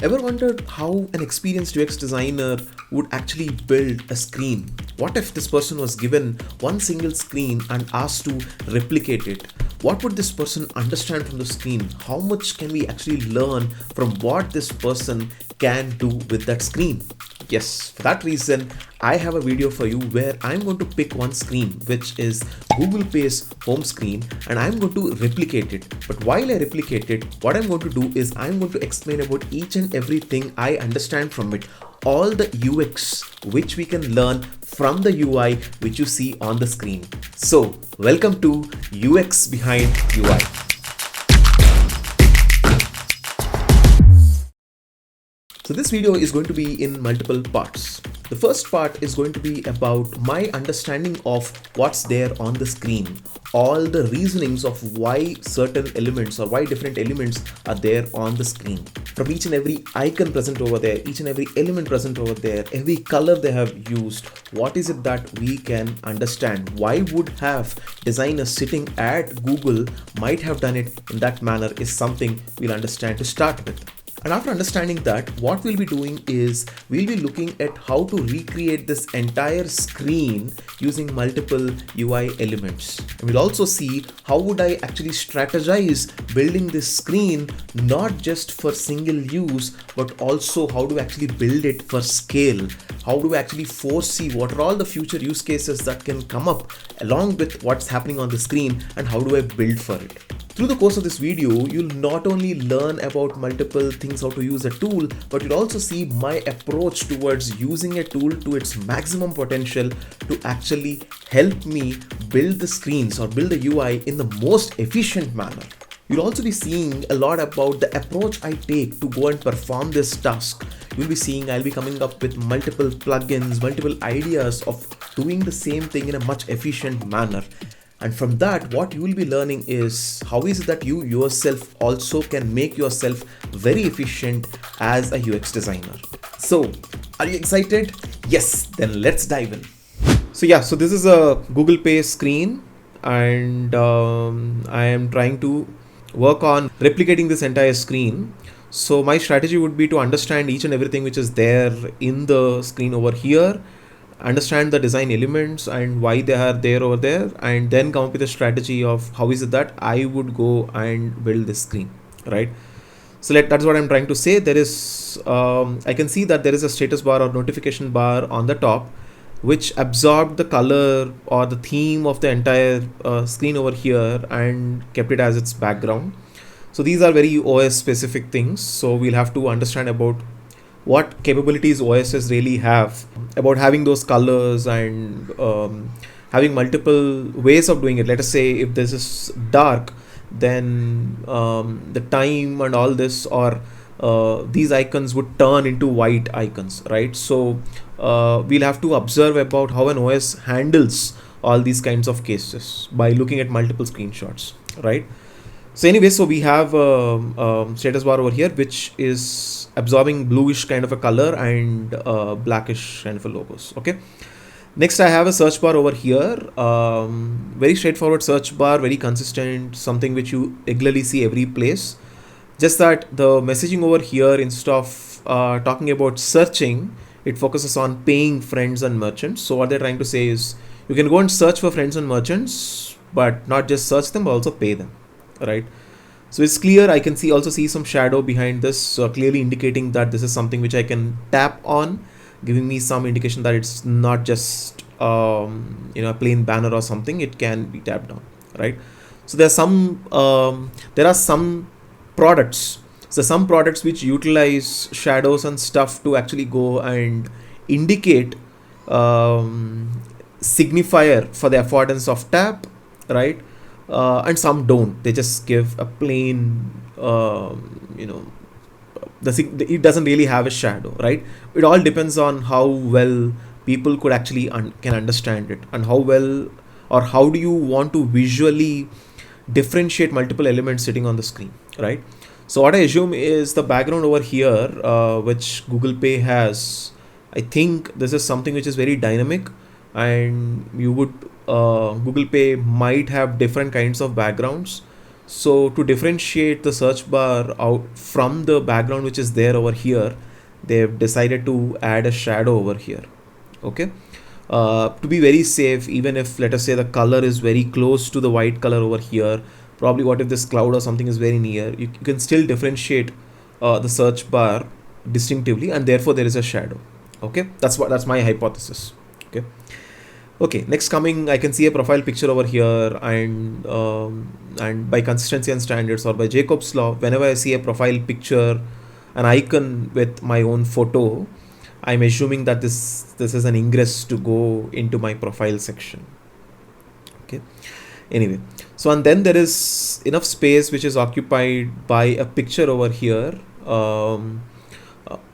Ever wondered how an experienced UX designer would actually build a screen? What if this person was given one single screen and asked to replicate it? What would this person understand from the screen? How much can we actually learn from what this person can do with that screen? Yes, for that reason, I have a video for you where I'm going to pick one screen, which is Google Pay's home screen, and I'm going to replicate it. But while I replicate it, what I'm going to do is I'm going to explain about each and everything I understand from it, all the UX which we can learn from the UI which you see on the screen. So, welcome to UX behind UI. So this video is going to be in multiple parts. The first part is going to be about my understanding of what's there on the screen, all the reasonings of why certain elements or why different elements are there on the screen. From each and every icon present over there, each and every element present over there, every color they have used, what is it that we can understand? Why would have designers sitting at Google might have done it in that manner is something we'll understand to start with. And after understanding that, what we'll be doing is we'll be looking at how to recreate this entire screen using multiple UI elements. And we'll also see how would I actually strategize building this screen, not just for single use, but also how do I actually build it for scale? How do I actually foresee what are all the future use cases that can come up along with what's happening on the screen, and how do I build for it? Through the course of this video, you'll not only learn about multiple things, how to use a tool, but you'll also see my approach towards using a tool to its maximum potential to actually help me build the screens or build the UI in the most efficient manner. You'll also be seeing a lot about the approach I take to go and perform this task. You'll be seeing I'll be coming up with multiple plugins, multiple ideas of doing the same thing in a much efficient manner. And from that, what you will be learning is how is it that you yourself also can make yourself very efficient as a UX designer. So, are you excited? Yes, then let's dive in. So this is a Google Pay screen, and I am trying to work on replicating this entire screen. So my strategy would be to understand each and everything which is there in the screen over here, understand the design elements and why they are there over there, and then come up with a strategy of how is it that I would go and build this screen, right? So that's what I'm trying to say. There is I can see that there is a status bar or notification bar on the top which absorbed the color or the theme of the entire screen over here and kept it as its background. So these are very OS specific things, so we'll have to understand about what capabilities OSs really have, about having those colors and having multiple ways of doing it. Let us say if this is dark, then the time and all this, or these icons would turn into white icons, right? So we'll have to observe about how an OS handles all these kinds of cases by looking at multiple screenshots, right? So anyway, so we have a status bar over here which is absorbing bluish kind of a color and blackish kind of a logos. Okay. Next, I have a search bar over here. Very straightforward search bar, very consistent, something which you regularly see every place. Just that the messaging over here, instead of talking about searching, it focuses on paying friends and merchants. So what they're trying to say is you can go and search for friends and merchants, but not just search them, but also pay them. Right, so it's clear. I can also see some shadow behind this, clearly indicating that this is something which I can tap on, giving me some indication that it's not just a plain banner or something. It can be tapped on, right? So there are some products. So some products which utilize shadows and stuff to actually go and indicate signifier for the affordance of tap, right? And some don't. They just give a plain, it doesn't really have a shadow, right? It all depends on how well people could actually can understand it, and how well or how do you want to visually differentiate multiple elements sitting on the screen, right? So what I assume is the background over here, which Google Pay has. I think this is something which is very dynamic, and you would Google Pay might have different kinds of backgrounds. So to differentiate the search bar out from the background which is there over here, they've decided to add a shadow over here. Okay. To be very safe, even if let us say the color is very close to the white color over here, probably what if this cloud or something is very near, you can still differentiate the search bar distinctively, and therefore there is a shadow. Okay, that's my hypothesis. Okay. Okay, next coming, I can see a profile picture over here, and by consistency and standards, or by Jacob's law, whenever I see a profile picture, an icon with my own photo, I'm assuming that this is an ingress to go into my profile section. Okay. Anyway, so and then there is enough space which is occupied by a picture over here.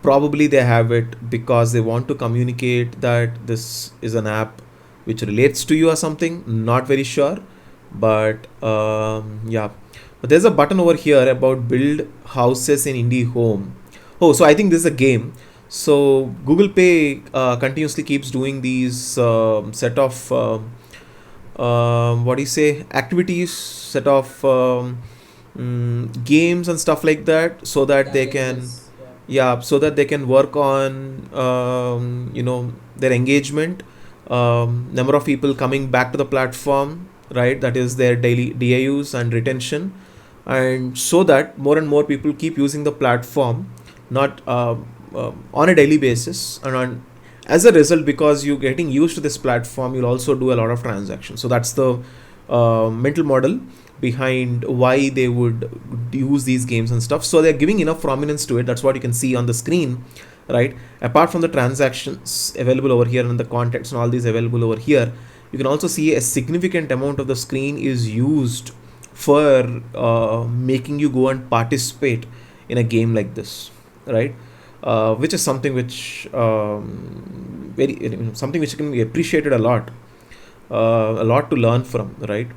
Probably they have it because they want to communicate that this is an app which relates to you or something. Not very sure, but yeah. But there's a button over here about build houses in indie home. Oh, so I think this is a game. So Google Pay continuously keeps doing these set of what do you say, activities, set of games and stuff like that, so that they can, Challenges. yeah, so that they can work on their engagement, number of people coming back to the platform, right? That is their daily DAUs and retention, and so that more and more people keep using the platform, not on a daily basis, and on as a result, because you're getting used to this platform, you'll also do a lot of transactions. So that's the mental model behind why they would use these games and stuff. So they're giving enough prominence to it. That's what you can see on the screen, right? Apart from the transactions available over here and the contacts and all these available over here, you can also see a significant amount of the screen is used for making you go and participate in a game like this, right? Which is something which something which can be appreciated a lot to learn from, right?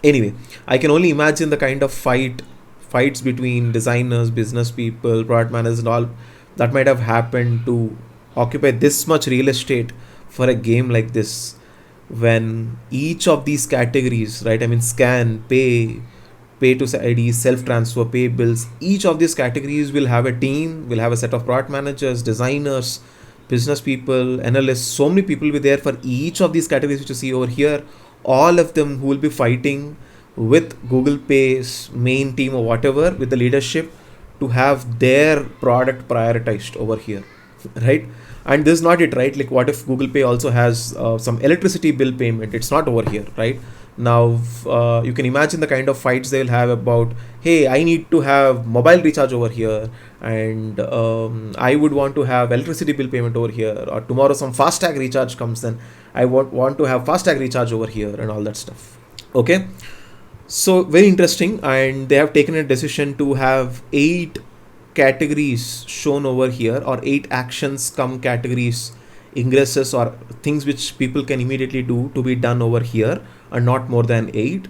Anyway, I can only imagine the kind of fights between designers, business people, product managers, and all that might have happened to occupy this much real estate for a game like this, when each of these categories, right? I mean, scan, pay to ID, self transfer, pay bills, each of these categories will have a team, will have a set of product managers, designers, business people, analysts. So many people will be there for each of these categories which you see over here, all of them who will be fighting with Google Pay's main team or whatever, with the leadership, to have their product prioritized over here, right? And this is not it, right? Like, what if Google Pay also has some electricity bill payment? It's not over here, right? Now you can imagine the kind of fights they'll have about, hey, I need to have mobile recharge over here, and I would want to have electricity bill payment over here, or tomorrow some FASTag recharge comes, then I want to have FASTag recharge over here, and all that stuff. Okay, so very interesting, and they have taken a decision to have 8 categories shown over here, or 8 actions come categories, ingresses, or things which people can immediately do to be done over here, and not more than 8.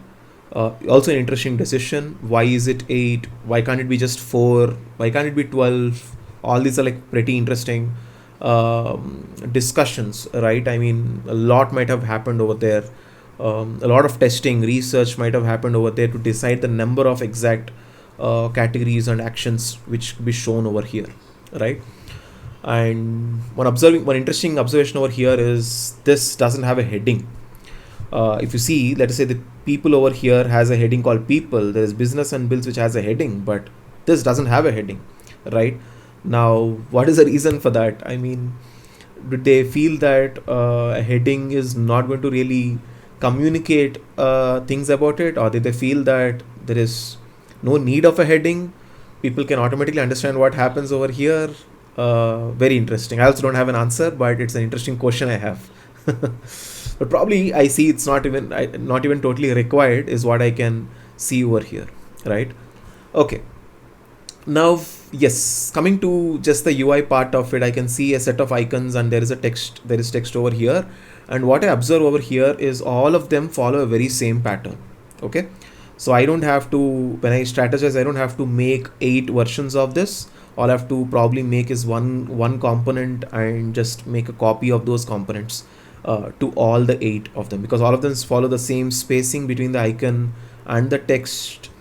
Also an interesting decision. Why is it 8? Why can't it be just 4? Why can't it be 12? All these are like pretty interesting discussions, right? I mean, a lot might have happened over there. A lot of testing, research might have happened over there to decide the number of exact categories and actions which be shown over here, right? And one interesting observation over here is this doesn't have a heading. If you see, let us say the people over here has a heading called people. There is business and bills which has a heading, but this doesn't have a heading, right? Now, what is the reason for that? I mean, did they feel that a heading is not going to really communicate things about it, or did they feel that there is no need of a heading? People can automatically understand what happens over here. Very interesting. I also don't have an answer, but it's an interesting question I have. But probably I see it's not even totally required, is what I can see over here, right? Okay. Now, yes, coming to just the UI part of it, I can see a set of icons, and there is text over here. And what I observe over here is all of them follow a very same pattern. Okay. So I don't have to, when I strategize, I don't have to make 8 versions of this. All I have to probably make is one component, and just make a copy of those components to all the 8 of them, because all of them follow the same spacing between the icon and the text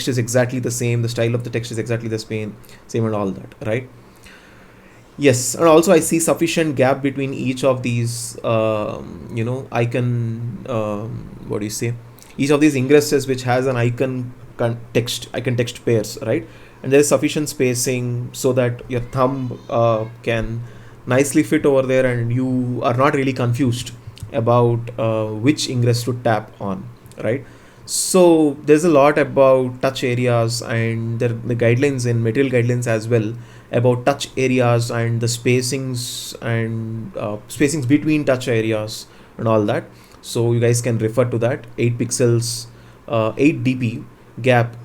is exactly the same, the style of the text is exactly the same and all that, right? Yes, and also I see sufficient gap between each of these, icon. What do you say? Each of these ingresses which has an icon text pairs, right? And there is sufficient spacing so that your thumb can nicely fit over there, and you are not really confused about which ingress to tap on, right? So there's a lot about touch areas, and the guidelines in material guidelines as well about touch areas and the spacings and spacings between touch areas and all that. So you guys can refer to that. 8 pixels, 8 dp gap,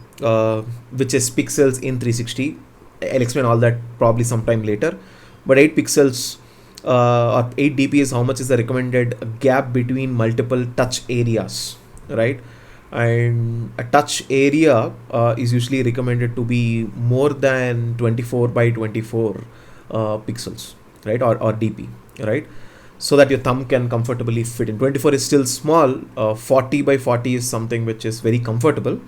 which is pixels in 360. I'll explain all that probably sometime later. But 8 pixels or 8 dp is how much is the recommended gap between multiple touch areas, right? And a touch area is usually recommended to be more than 24 by 24 pixels, right? Or dp, right? So that your thumb can comfortably fit in. 24 is still small. 40 by 40 is something which is very comfortable,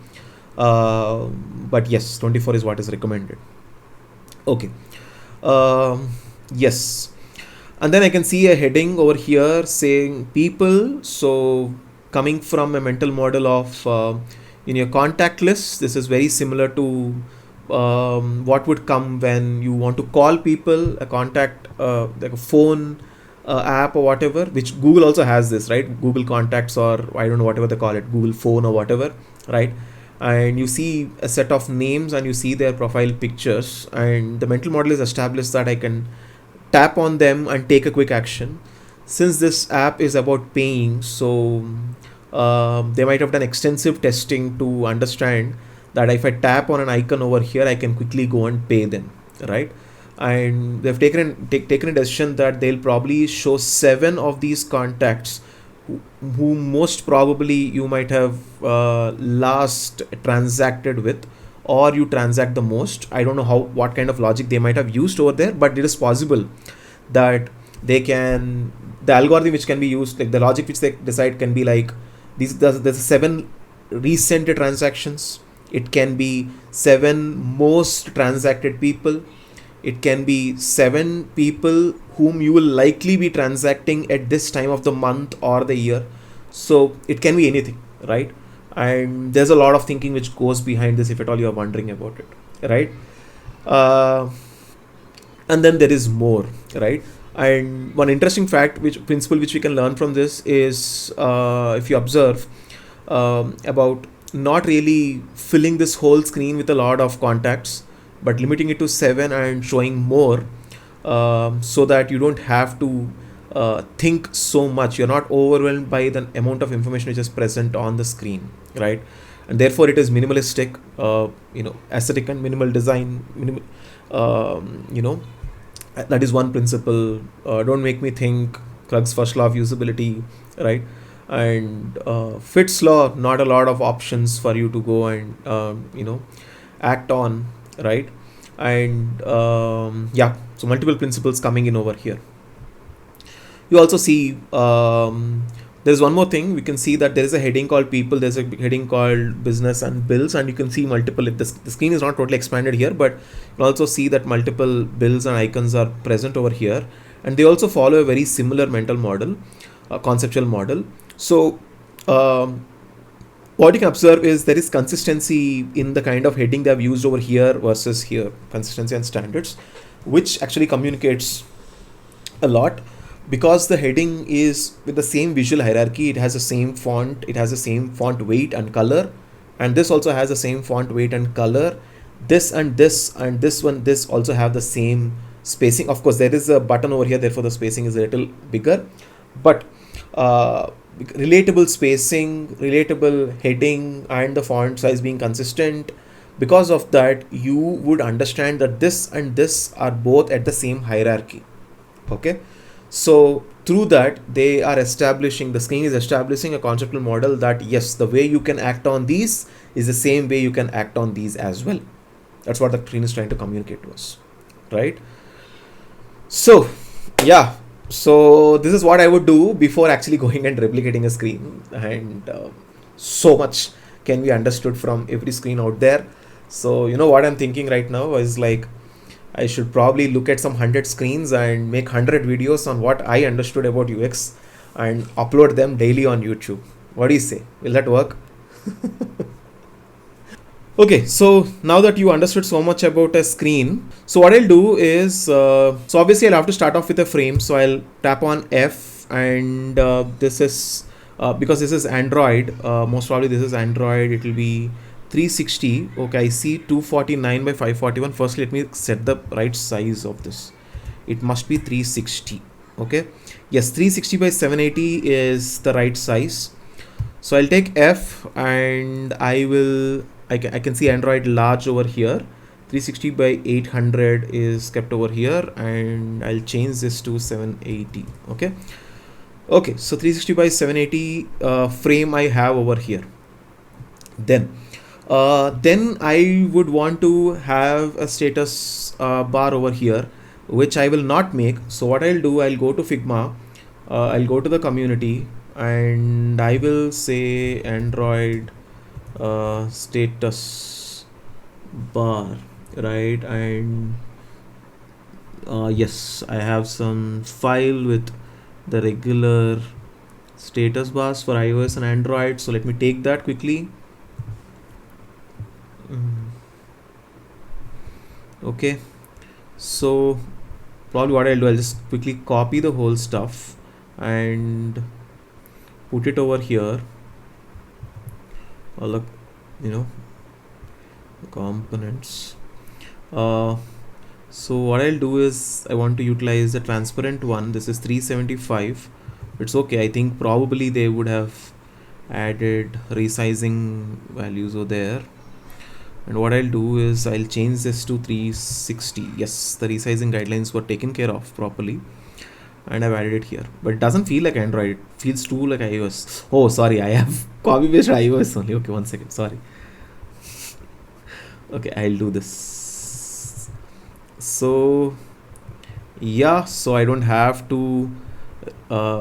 but yes, 24 is what is recommended. Okay. Yes, and then I can see a heading over here saying people. So coming from a mental model of in your contact list, this is very similar to what would come when you want to call people, a contact, like a phone app or whatever, which Google also has this, right? Google Contacts, or I don't know, whatever they call it, Google Phone or whatever, right? And you see a set of names and you see their profile pictures, and the mental model is established that I can tap on them and take a quick action. Since this app is about paying, so they might have done extensive testing to understand that if I tap on an icon over here, I can quickly go and pay them, right? And they've taken a decision that they'll probably show 7 of these contacts who most probably you might have last transacted with, or you transact the most. I don't know what kind of logic they might have used over there, but it is possible that the algorithm which can be used, like the logic which they decide, can be like there's 7 recent transactions. It can be 7 most transacted people. It can be 7 people whom you will likely be transacting at this time of the month or the year. So it can be anything, right? And there's a lot of thinking which goes behind this, if at all you are wondering about it, right? And then there is more, right? And one interesting principle which we can learn from this is, if you observe, about not really filling this whole screen with a lot of contacts, but limiting it to 7 and showing more, so that you don't have to think so much. You're not overwhelmed by the amount of information which is present on the screen, right? And therefore it is minimalistic, aesthetic and minimal design. That is one principle. Don't make me think. Krug's first law of usability, right? And Fitts law, not a lot of options for you to go and act on, right? And so multiple principles coming in over here. You also see there's one more thing. We can see that there is a heading called people, there's a heading called business and bills, and you can see multiple. The screen is not totally expanded here, but you also see that multiple bills and icons are present over here, and they also follow a very similar mental model, conceptual model. So what you can observe is there is consistency in the kind of heading they have used over here versus here, consistency and standards, which actually communicates a lot, because the heading is with the same visual hierarchy. It has the same font, it has the same font weight and color, and this also has the same font weight and color. This and this and this also have the same spacing. Of course, there is a button over here, therefore the spacing is a little bigger, but relatable spacing, relatable heading, and the font size being consistent. Because of that, you would understand that this and this are both at the same hierarchy. Okay, so through that, the screen is establishing a conceptual model that yes, the way you can act on these is the same way you can act on these as well. That's what the screen is trying to communicate to us, right? So yeah, so this is what I would do before actually going and replicating a screen, and so much can be understood from every screen out there. So you know what I'm thinking right now is like I should probably look at some 100 screens and make 100 videos on what I understood about UX and upload them daily on YouTube. What do you say? Will that work? Okay, so now that you understood so much about a screen, so what I'll do is, so obviously I'll have to start off with a frame. So I'll tap on F, and this is, because this is Android, most probably this is Android, it will be 360. Okay, I see 249 by 541. First, let me set the right size of this. It must be 360. Okay, yes, 360 by 780 is the right size. So I'll take F, and I can see Android large over here. 360 by 800 is kept over here, and I'll change this to 780. Okay, so 360 by 780 frame I have over here. Then I would want to have a status bar over here, which I will not make. So what I'll do, I'll go to Figma, I'll go to the community, and I will say Android status bar, right? And yes, I have some file with the regular status bars for iOS and Android. So let me take that quickly. Okay, so probably what I'll do, I'll just quickly copy the whole stuff and put it over here. All the, the components. So what I'll do is I want to utilize the transparent one. This is 375. It's okay. I think probably they would have added resizing values over there. And what I'll do is I'll change this to 360. Yes, the resizing guidelines were taken care of properly, and I've added it here. But it doesn't feel like Android. It feels too like iOS. Oh, sorry, I have copy pasted iOS only. Okay, 1 second. Sorry. Okay, I'll do this. So yeah, so I don't have to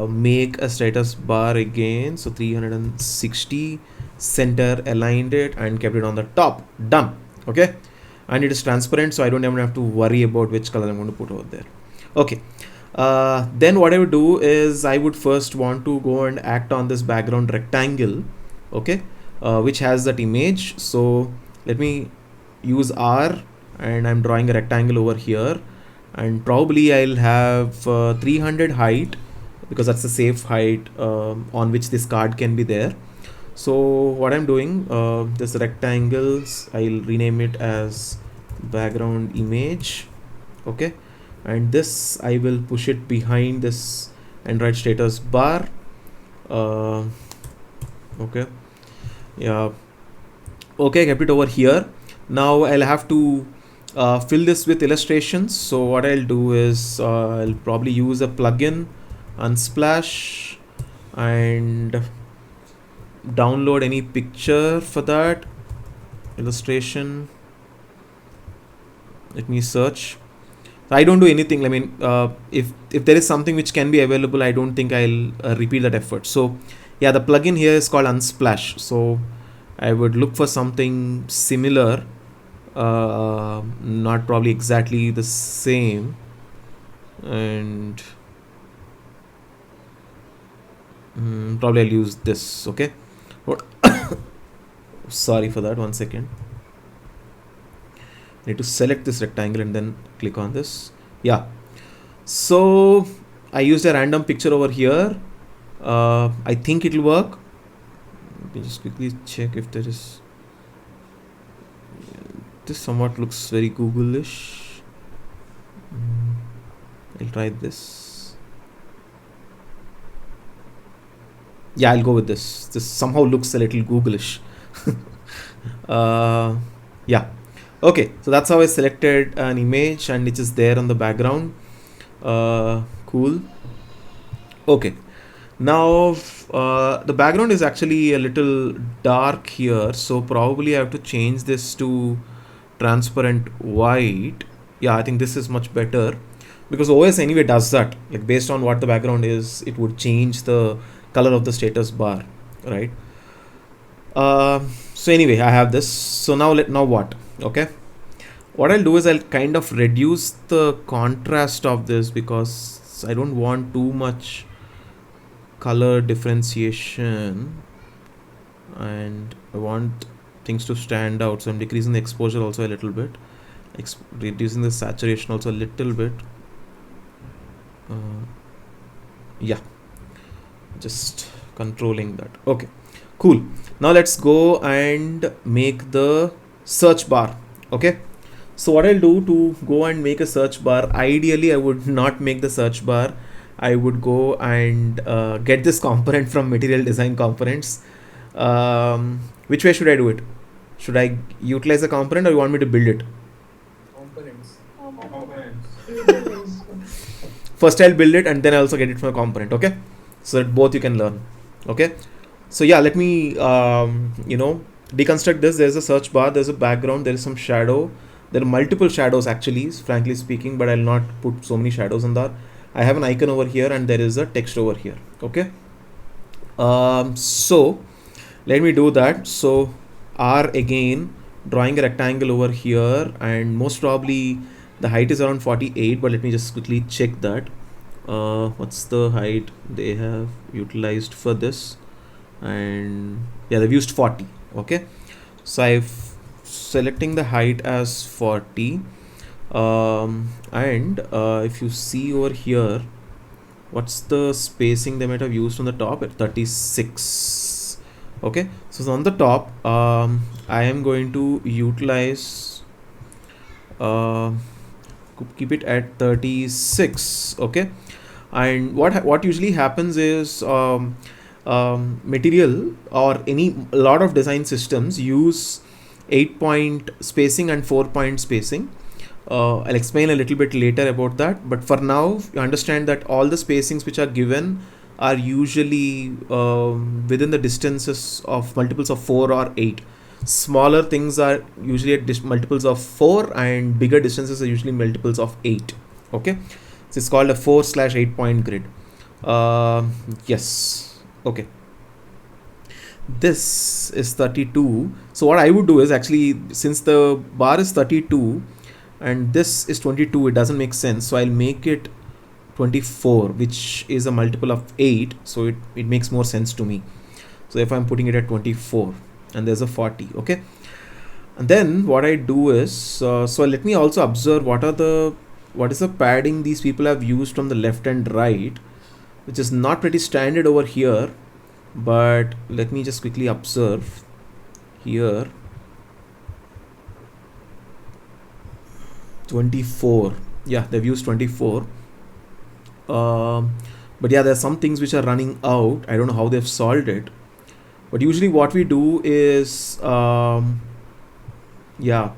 make a status bar again. So 360, center aligned it and kept it on the top. Done. Okay, and it is transparent, so I don't even have to worry about which color I'm going to put over there. Okay, then what I would do is I would first want to go and act on this background rectangle, okay, which has that image. So let me use R, and I'm drawing a rectangle over here, and probably I'll have 300 height, because that's the safe height on which this card can be there. So what I'm doing, this rectangles, I'll rename it as background image. Okay, and this I will push it behind this Android status bar. Okay, yeah, okay, kept it over here. Now I'll have to fill this with illustrations. So what I'll do is I'll probably use a plugin, Unsplash, and download any picture for that illustration. Let me search. I don't do anything. I mean, if there is something which can be available, I don't think I'll repeat that effort. So yeah, the plugin here is called Unsplash. So I would look for something similar, not probably exactly the same, and probably I'll use this. Okay, sorry for that. 1 second. I need to select this rectangle and then click on this. Yeah, so I used a random picture over here. I think it'll work. Let me just quickly check if there is. This somewhat looks very Google-ish. I'll try this. Yeah, I'll go with this. This somehow looks a little Google-ish. Yeah. Okay, so that's how I selected an image, and it is there on the background. Cool. Okay, now the background is actually a little dark here, so probably I have to change this to transparent white. Yeah, I think this is much better, because OS anyway does that. Like, based on what the background is, it would change the color of the status bar, right? So anyway, I have this. So now what? Okay. What I'll do is I'll kind of reduce the contrast of this because I don't want too much color differentiation and I want things to stand out. So I'm decreasing the exposure also a little bit, reducing the saturation also a little bit. Yeah, just controlling that. Okay, cool. Now let's go and make the search bar. Okay, so what I'll do to go and make a search bar, ideally I would not make the search bar. I would go and get this component from material design components. Which way should I do it? Should I utilize a component or you want me to build it? Components. First I'll build it and then I also get it from a component. Okay, so that both you can learn. Okay, so yeah, let me deconstruct this. There's a search bar, there's a background, there is some shadow. There are multiple shadows actually, frankly speaking, but I'll not put so many shadows on that. I have an icon over here and there is a text over here. Okay, so let me do that. So R again, drawing a rectangle over here, and most probably the height is around 48, but let me just quickly check that. What's the height they have utilized for this? And yeah, they've used 40. Okay, so I've selecting the height as 40, and if you see over here, what's the spacing they might have used on the top at 36. Okay, so on the top I am going to utilize keep it at 36. Okay, and what usually happens is material or a lot of design systems use 8-point spacing and 4-point spacing. I'll explain a little bit later about that, but for now you understand that all the spacings which are given are usually within the distances of multiples of 4 or 8. Smaller things are usually at multiples of 4 and bigger distances are usually multiples of 8. Okay, so it's called a 4/8 point grid. Yes. Okay, this is 32. So what I would do is, actually, since the bar is 32 and this is 22, it doesn't make sense, so I'll make it 24, which is a multiple of 8, so it makes more sense to me. So if I'm putting it at 24 and there's a 40. Okay, and then what I do is, so let me also observe what is the padding these people have used from the left and right, which is not pretty standard over here, but let me just quickly observe here. 24. Yeah, they've used 24. But yeah, there's some things which are running out. I don't know how they've solved it, but usually what we do is yeah,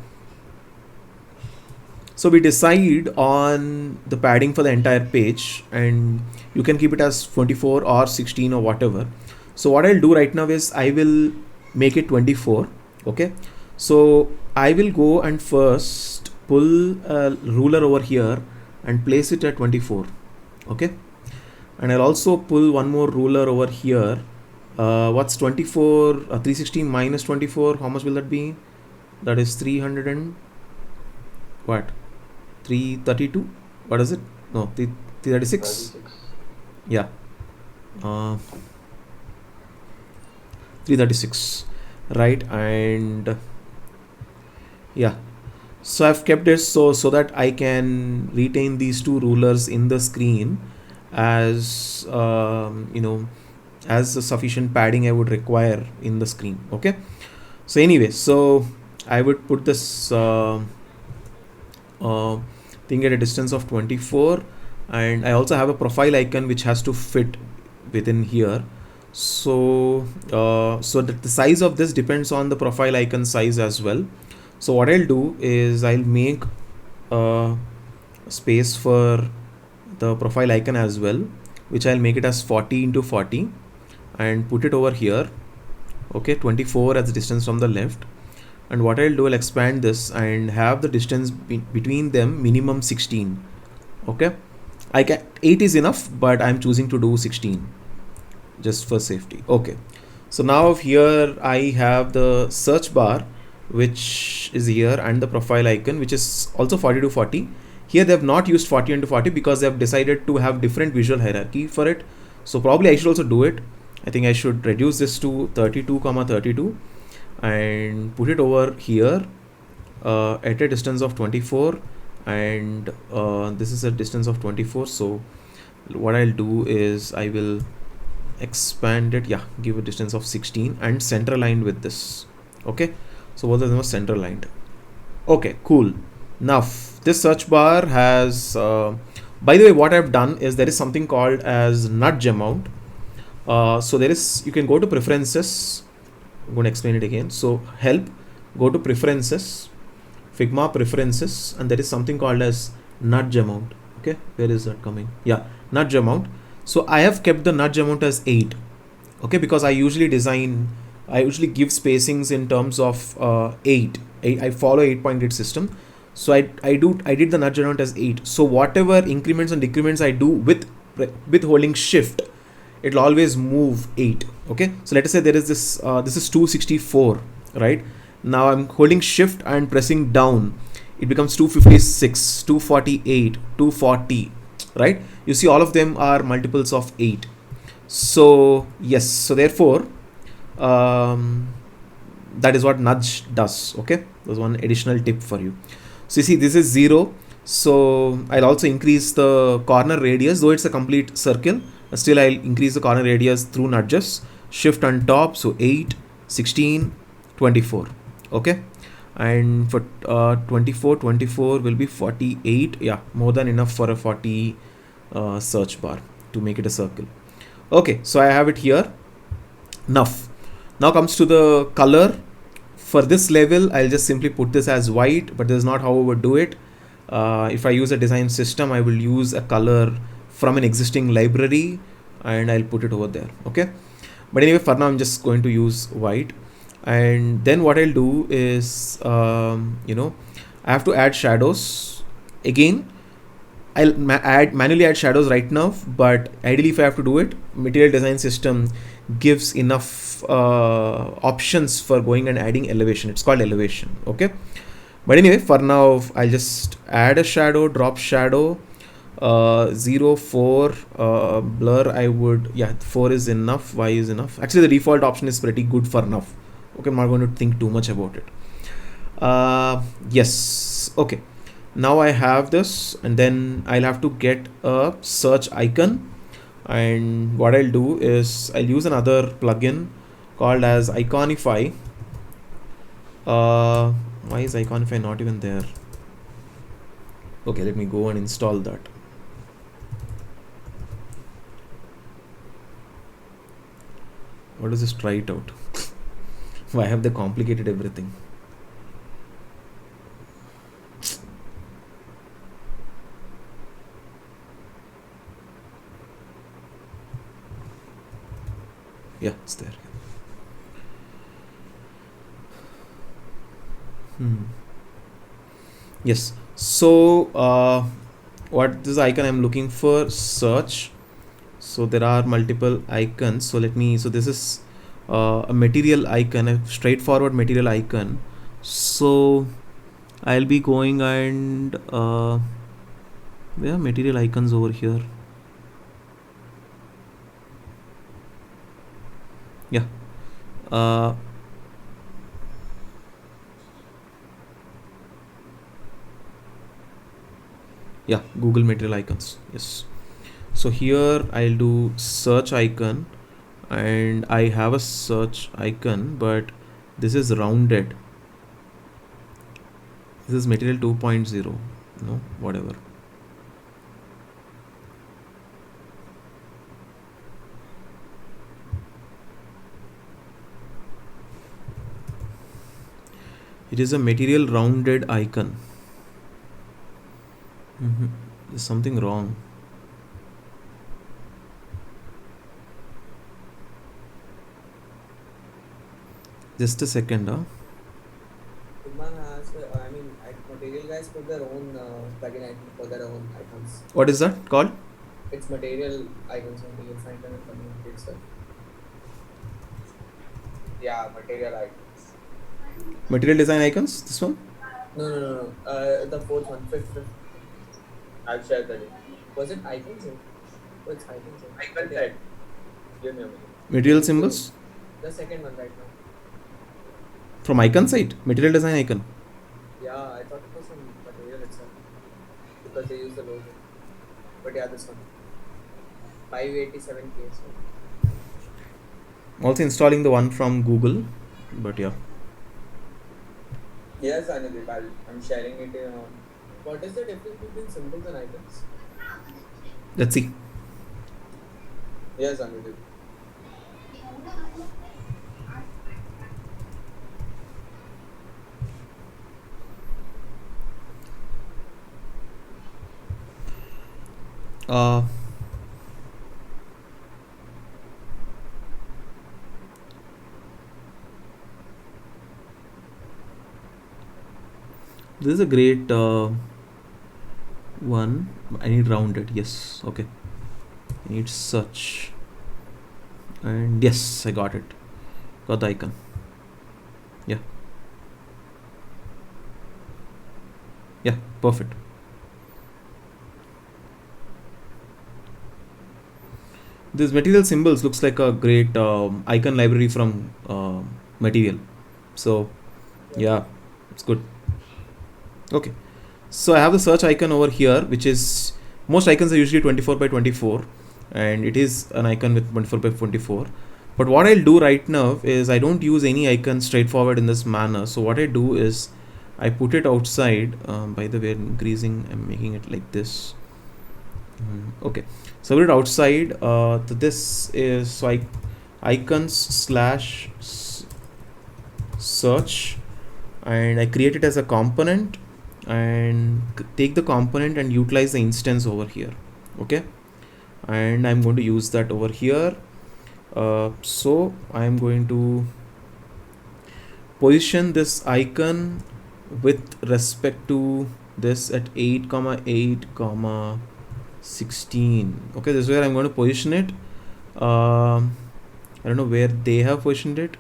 so we decide on the padding for the entire page, and you can keep it as 24 or 16 or whatever. So what I'll do right now is I will make it 24. Okay, so I will go and first pull a ruler over here and place it at 24. Okay, and I'll also pull one more ruler over here. What's 24? 316 minus 24, how much will that be? That is 300 and what? 332? What is it? No, 336. Yeah, 336, right? And yeah, so I've kept it so that I can retain these two rulers in the screen as as a sufficient padding I would require in the screen. Okay, so anyway, so I would put this thing at a distance of 24, and I also have a profile icon which has to fit within here. So so that the size of this depends on the profile icon size as well. So what I'll do is I'll make a space for the profile icon as well, which I'll make it as 40 into 40 and put it over here. Okay, 24 as the distance from the left, and what I'll do, I'll expand this and have the distance between them minimum 16. Okay, 8 is enough, but I'm choosing to do 16 just for safety. Okay, So now here I have the search bar, which is here, and the profile icon, which is also 40 to 40. Here they have not used 40 into 40 because they have decided to have different visual hierarchy for it. So probably I should also do it. I think I should reduce this to 32 comma 32 and put it over here at a distance of 24, and this is a distance of 24. So what I'll do is I will expand it, yeah, give a distance of 16 and center aligned with this. Okay, so both of them are center aligned. Okay, cool. Now this search bar has by the way, what I've done is there is something called as nudge amount. So there is, you can go to preferences. I'm going to explain it again. So help, go to preferences, Figma preferences, and there is something called as nudge amount. Okay, where is that coming? Yeah, nudge amount. So I have kept the nudge amount as 8. Okay, because I usually give spacings in terms of 8. I follow 8.8 system. So I did the nudge amount as 8. So whatever increments and decrements I do with holding shift, it'll always move 8. Okay, so let us say there is this this is 264, right? Now I'm holding shift and pressing down, it becomes 256, 248, 240, right? You see all of them are multiples of 8. So yes, so therefore that is what nudge does. Okay, there's one additional tip for you. So you see this is 0, so I'll also increase the corner radius, though it's a complete circle, still I'll increase the corner radius through nudges, shift on top, so 8, 16, 24. Okay, and for 24 will be 48. Yeah, more than enough for a 40 search bar to make it a circle. Okay, so I have it here. Now comes to the color. For this level, I'll just simply put this as white, but this is not how I would do it. If I use a design system, I will use a color from an existing library and I'll put it over there. Okay, but anyway, for now I'm just going to use white. And then what I'll do is I have to add shadows again. I'll manually add shadows right now, but ideally if I have to do it, material design system gives enough options for going and adding elevation. It's called elevation. Okay, but anyway, for now I'll just add a shadow, drop shadow, 0, 4, blur. I would, yeah, 4 is enough, Y is enough. Actually the default option is pretty good for now. Okay, I'm not going to think too much about it. Yes, okay, now I have this, and then I'll have to get a search icon. And what I'll do is I'll use another plugin called as Iconify. Why is Iconify not even there? Okay, let me go and install that. What is this? Try it out. Why have they complicated everything? Yeah, it's there. Yes, so what this icon I'm looking for? Search. So there are multiple icons, so this is a material icon, a straightforward material icon. So I'll be going and there are material icons over here. Yeah, yeah, Google material icons. Yes, so here I'll do search icon, and I have a search icon, but this is rounded. This is material 2.0. No, whatever. It is a material rounded icon. There's something wrong. Just a second. Figma has, Material guys put their own plugin icon for their own icons. What is that called? It's material icons only. You'll find them in the community itself. Yeah, material icons. Material design icons, this one. No. The fourth one, fifth. I'll share the link. Was it icons? Oh, it's icons. Icon set. Give me a minute. Material symbols The second one right now. from icon site, material design icon. Yeah, I thought it was from material itself because they use the logo. But yeah, this one. 587K. So. Also installing the one from Google, but yeah. Yes, Anudeep, I'm sharing it. What is the difference between symbols and icons? Let's see. Yes, Anudeep. Uh, this is a great one. I need rounded. Yes. Okay. I need search. And yes, I got it. Got the icon. Yeah. Yeah. Perfect. This material symbols looks like a great icon library from material. So yeah, it's good. Okay. So I have the search icon over here, which is, most icons are usually 24 by 24, and it is an icon with 24 by 24. But what I'll do right now is I don't use any icon straightforward in this manner. So what I do is I put it outside. By the way, I'm making it like this. Okay, so I put it outside. This is, so icons slash search, and I create it as a component and take the component and utilize the instance over here. Okay, and I'm going to use that over here. So I'm going to position this icon with respect to this at 8 comma 8 comma 16. Okay, this is where I'm going to position it. I don't know where they have positioned it.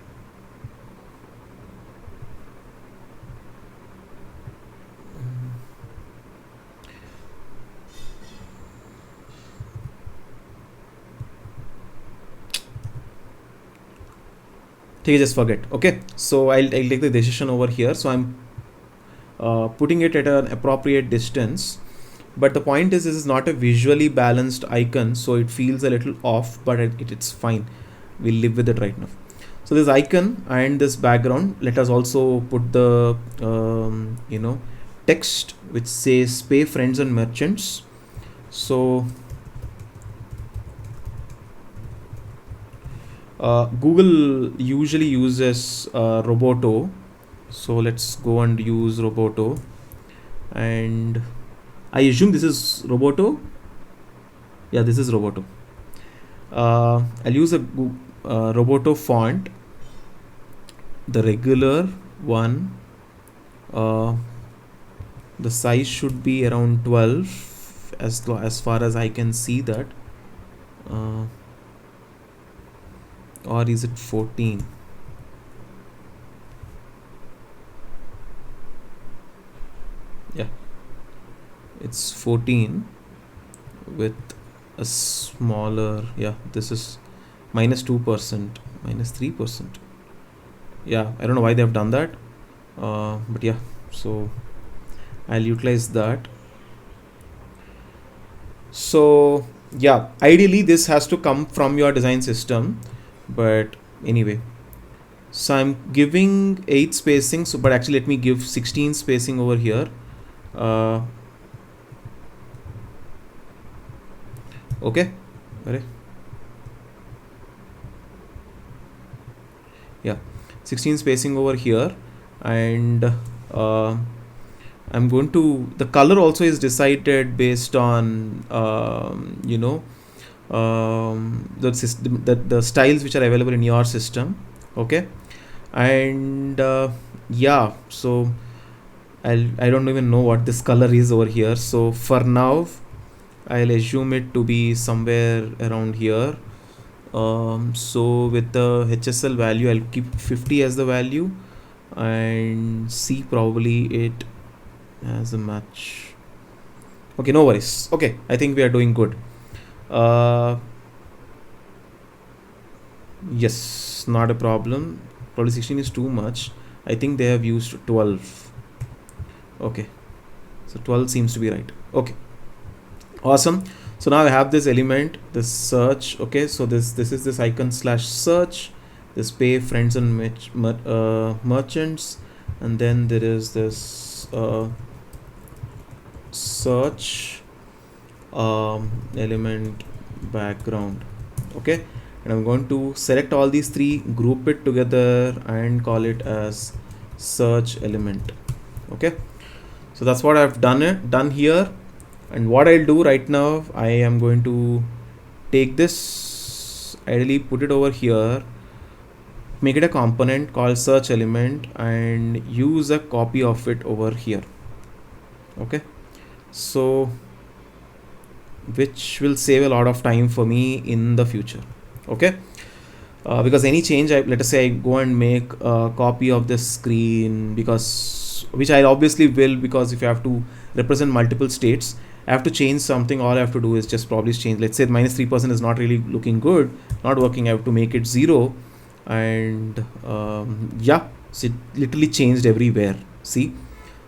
Just forget. Okay, so I'll take the decision over here. So I'm putting it at an appropriate distance, but the point is, this is not a visually balanced icon, so it feels a little off, but it's fine. We'll live with it right now. So this icon and this background, let us also put the text which says pay friends and merchants. So Google usually uses Roboto, so let's go and use Roboto, and I assume this is Roboto. Yeah, this is Roboto. I'll use a Roboto font, the regular one. The size should be around 12 as far as I can see that. Or is it 14? Yeah, it's 14 with a smaller, yeah, this is -2%, -3%. Yeah, I don't know why they have done that, but yeah, so I'll utilize that. So yeah, ideally this has to come from your design system, but anyway, so I'm giving 8 spacing, so but actually let me give 16 spacing over here. Okay, yeah, 16 spacing over here, and I'm going to, the color also is decided based on the system, the styles which are available in your system. Okay, and yeah, so I don't even know what this color is over here, so for now I'll assume it to be somewhere around here. So with the HSL value, I'll keep 50 as the value, and C probably it as a match. Okay, no worries. Okay, I think we are doing good. Yes, not a problem. Probably 16 is too much. I think they have used 12. Okay, so 12 seems to be right. Okay, awesome. So now I have this element, this search. Okay, so this is this icon slash search, this pay friends and merchants, and then there is this search element background. Okay, and I'm going to select all these three, group it together, and call it as search element. Okay, so that's what I've done here. And what I'll do right now, I am going to take this, ideally put it over here, make it a component called search element, and use a copy of it over here. Okay, so which will save a lot of time for me in the future. Okay, because any change, let us say I go and make a copy of this screen, because which I obviously will, because if you have to represent multiple states, I have to change something. All I have to do is just probably change, let's say minus 3% is not really looking good, not working. I have to make it 0, and yeah, so it literally changed everywhere. See,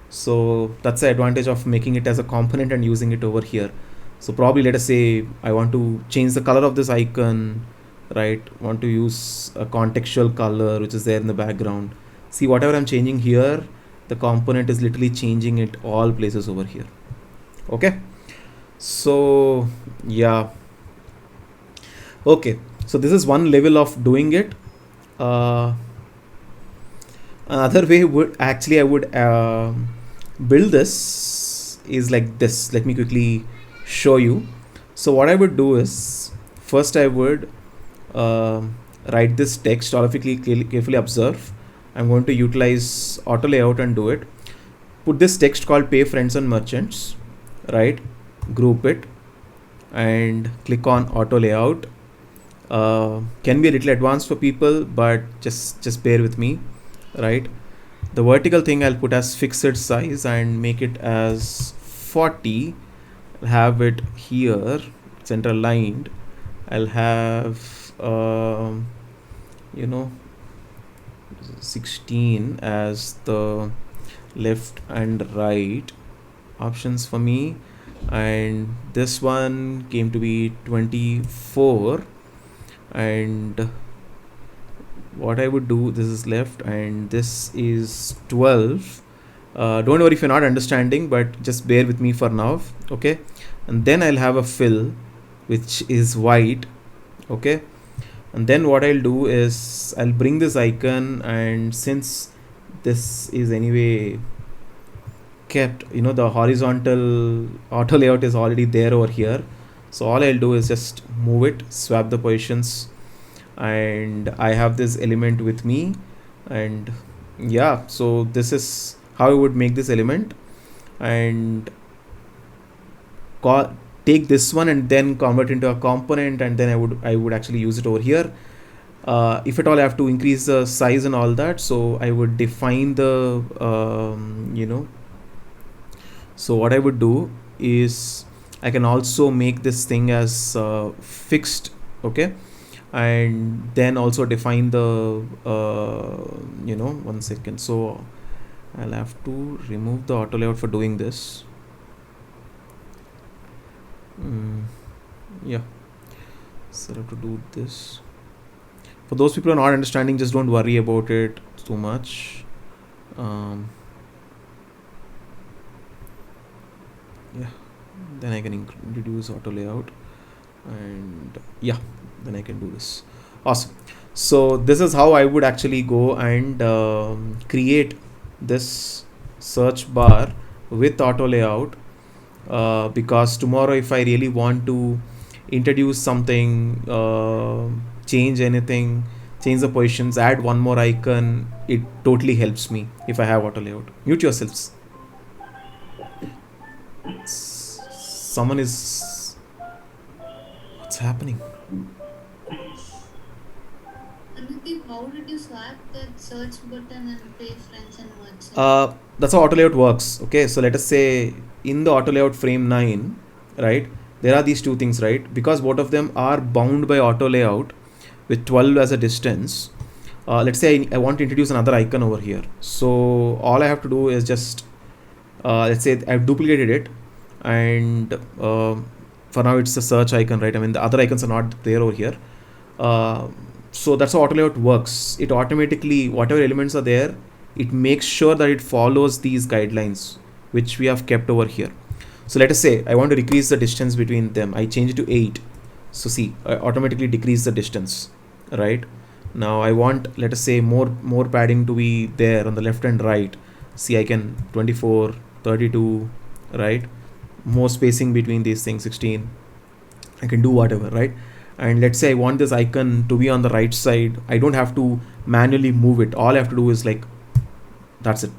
so that's the advantage of making it as a component and using it over here. So probably let us say I want to change the color of this icon, right? Want to use a contextual color which is there in the background. See, whatever I'm changing here, the component is literally changing it all places over here. Okay, so yeah, okay, so this is one level of doing it. Another way would actually I would build this is like this. Let me quickly show you. So what I would do is, first I would write this text. All of you carefully observe. I'm going to utilize auto layout and do it. Put this text called pay friends and merchants, right? Group it and click on auto layout. Can be a little advanced for people, but just bear with me, right? The vertical thing I'll put as fixed size and make it as 40. I'll have it here center aligned. I'll have 16 as the left and right options for me, and this one came to be 24. And what I would do, this is left and this is 12. Don't worry if you're not understanding, but just bear with me for now. Okay, and then I'll have a fill which is white. Okay, and then what I'll do is I'll bring this icon, and since this is anyway kept, the horizontal auto layout is already there over here, so all I'll do is just move it, swap the positions, and I have this element with me. And yeah, so this is how I would make this element, and take this one and then convert into a component, and then I would actually use it over here. If at all I have to increase the size and all that, so I would define the so what I would do is I can also make this thing as fixed. Okay, and then also define the 1 second. So I'll have to remove the auto layout for doing this. Yeah, so I have to do this. For those people who are not understanding, just don't worry about it too much. Yeah, then I can introduce auto layout, and yeah, then I can do this. Awesome. So this is how I would actually go and create this search bar with auto layout, because tomorrow if I really want to introduce something, change anything, change the positions, add one more icon, it totally helps me if I have auto layout. Mute yourselves. Someone is, what's happening? Anudeep, how did you swap that search button and pay friends and WhatsApp? That's how auto layout works. Okay, so let us say in the auto layout frame 9, right, there are these two things, right? Because both of them are bound by auto layout with 12 as a distance. Let's say I want to introduce another icon over here. So all I have to do is just let's say I've duplicated it, and for now it's a search icon, right? I mean the other icons are not there over here. uh, so that's how auto layout works. It automatically, whatever elements are there, it makes sure that it follows these guidelines which we have kept over here. So let us say I want to decrease the distance between them. I change it to 8. So see, I automatically decrease the distance, right? Now I want, let us say, more padding to be there on the left and right. See, I can 24, 32, right? More spacing between these things, 16. I can do whatever, right? And let's say I want this icon to be on the right side. I don't have to manually move it. All I have to do is like, that's it.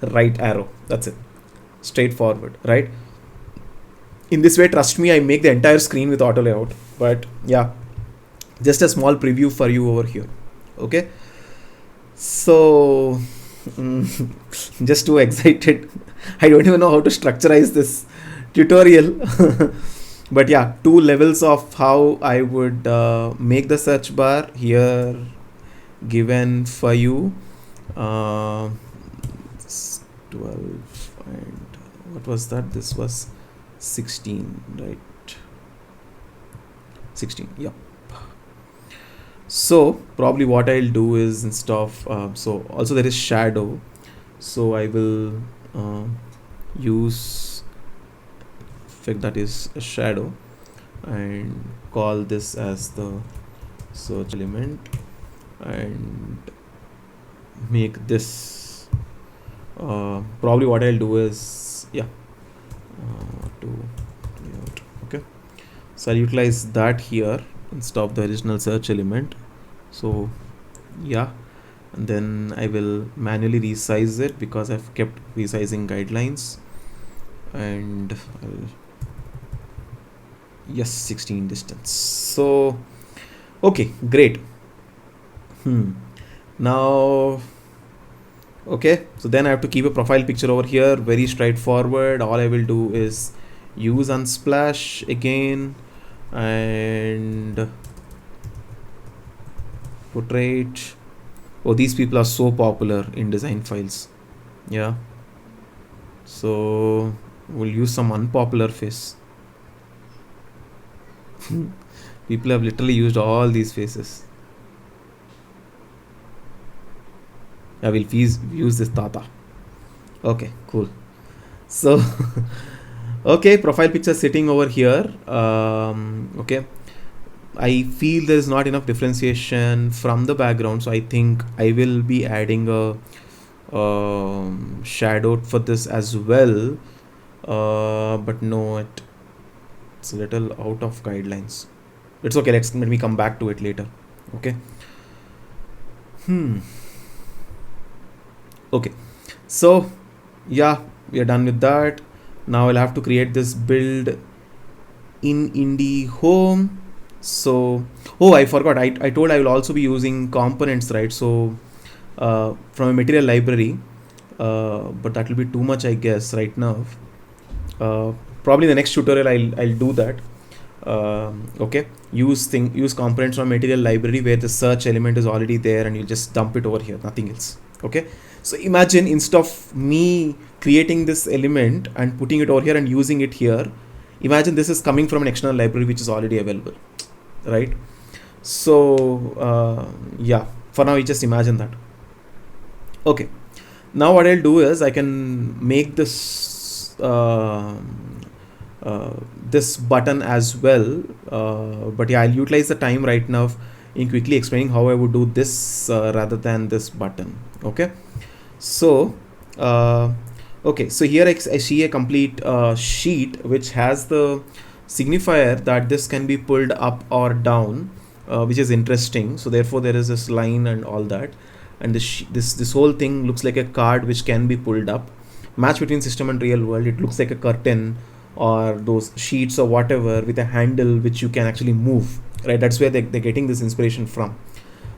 Right arrow, that's it. Straightforward, right? In this way, trust me, I make the entire screen with auto layout. But yeah, just a small preview for you over here. Okay, so just too excited. I don't even know how to structurize this tutorial. But yeah, two levels of how I would make the search bar here given for you. 12 and what was that? This was 16, right? 16, yeah. So probably what I'll do is, instead of so also there is shadow, so I will use effect that is a shadow and call this as the search element and make this probably what I'll do is, yeah, okay, so I'll utilize that here instead of the original search element. So yeah, and then I will manually resize it because I've kept resizing guidelines, and I'll, yes, 16 distance. So okay, great. Now okay, so then I have to keep a profile picture over here. Very straightforward. All I will do is use unsplash again and portrait. Oh, these people are so popular in design files. Yeah, so we'll use some unpopular face. People have literally used all these faces. I will use this Tata. Okay, cool. So okay, profile picture sitting over here. Okay, I feel there is not enough differentiation from the background, so I think I will be adding a shadow for this as well. But no, it's a little out of guidelines. It's okay. Let me come back to it later. Okay. Okay, so yeah, we are done with that. Now I'll have to create this build in Indie Home. So oh, I forgot, I told I will also be using components, right? So from a material library, but that will be too much, I guess, right now. Probably the next tutorial I'll do that. Okay, use components from material library where the search element is already there, and you just dump it over here, nothing else. Okay, so imagine instead of me creating this element and putting it over here and using it here, imagine this is coming from an external library which is already available, right? So yeah, for now you just imagine that. Okay, now what I'll do is I can make this this button as well, but yeah, I'll utilize the time right now in quickly explaining how I would do this rather than this button. Okay, so okay, so here I see a complete sheet which has the signifier that this can be pulled up or down, which is interesting. So therefore there is this line and all that, and this whole thing looks like a card which can be pulled up. Match between system and real world, it looks like a curtain or those sheets or whatever with a handle which you can actually move, right? That's where they're getting this inspiration from.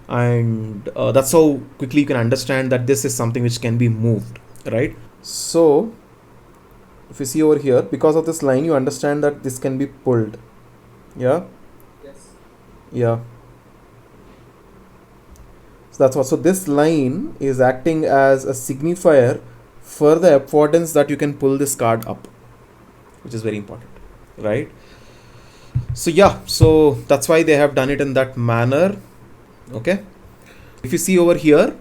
and that's how quickly you can understand that this is something which can be moved, right? So if you see over here, because of this line, you understand that this can be pulled. Yeah. Yes. Yeah. So that's what. So this line is acting as a signifier for the affordance that you can pull this card up, which is very important, right? So yeah, so that's why they have done it in that manner. Okay. If you see over here,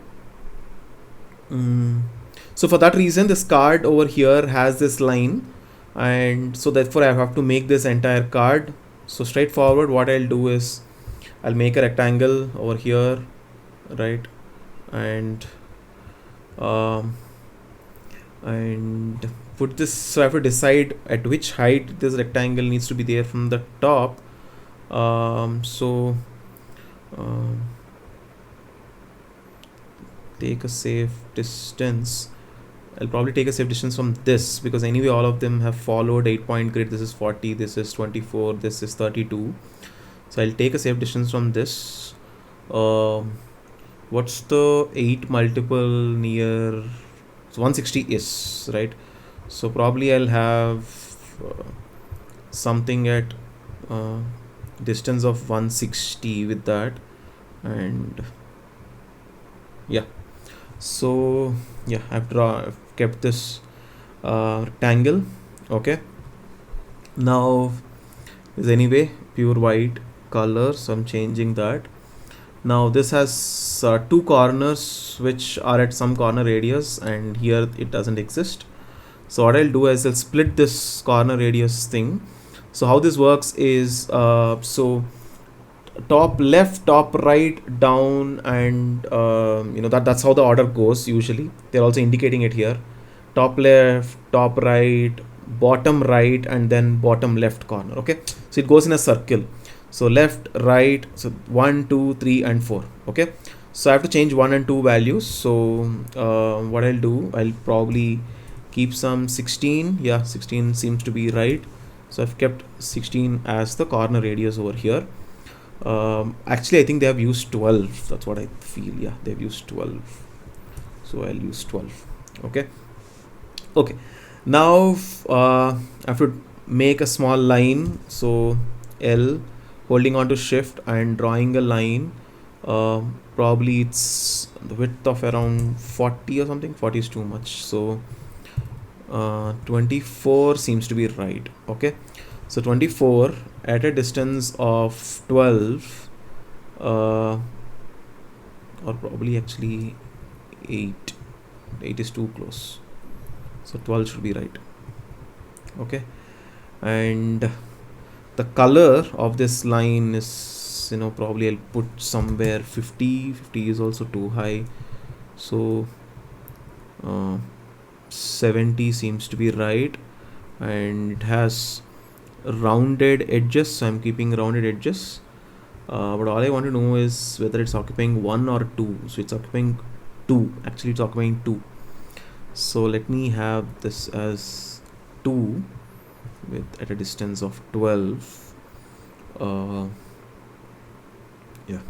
so for that reason, this card over here has this line, and so therefore I have to make this entire card. So straightforward, what I'll do is I'll make a rectangle over here, right? And and put this, so I have to decide at which height this rectangle needs to be there from the top. Take a safe distance. I'll probably take a safe distance from this, because anyway all of them have followed 8-point grid. This is 40, this is 24, this is 32. So I'll take a safe distance from this. What's the 8 multiple near? So 160 is, right? So probably I'll have something at distance of 160 with that, and yeah. So yeah, I've kept this rectangle. Okay, now is anyway pure white color, so I'm changing that. Now this has 2 corners which are at some corner radius, and here it doesn't exist. So what I'll do is I'll split this corner radius thing. So how this works is so top left, top right, down, and that's how the order goes usually. They're also indicating it here: top left, top right, bottom right, and then bottom left corner. Okay, so it goes in a circle. So left, right, so 1, 2, 3, and 4. Okay, so I have to change 1 and 2 values. So what I'll do, I'll probably keep some 16. Yeah, 16 seems to be right. So I've kept 16 as the corner radius over here. Actually I think they have used 12. That's what I feel. Yeah, they've used 12. So I'll use 12. Okay. Now I have to make a small line. So L, holding on to shift and drawing a line. Probably it's the width of around 40 or something. 40 is too much. So 24 seems to be right. Okay, so 24 at a distance of 12, or probably actually 8. 8 is too close, so 12 should be right. Okay, and the color of this line is, probably I'll put somewhere 50. 50 is also too high, so 70 seems to be right, and it has rounded edges, so I'm keeping rounded edges, but all I want to know is whether it's occupying 1 or 2. So it's occupying 2. Actually it's occupying 2, so let me have this as 2 with at a distance of 12. Yeah,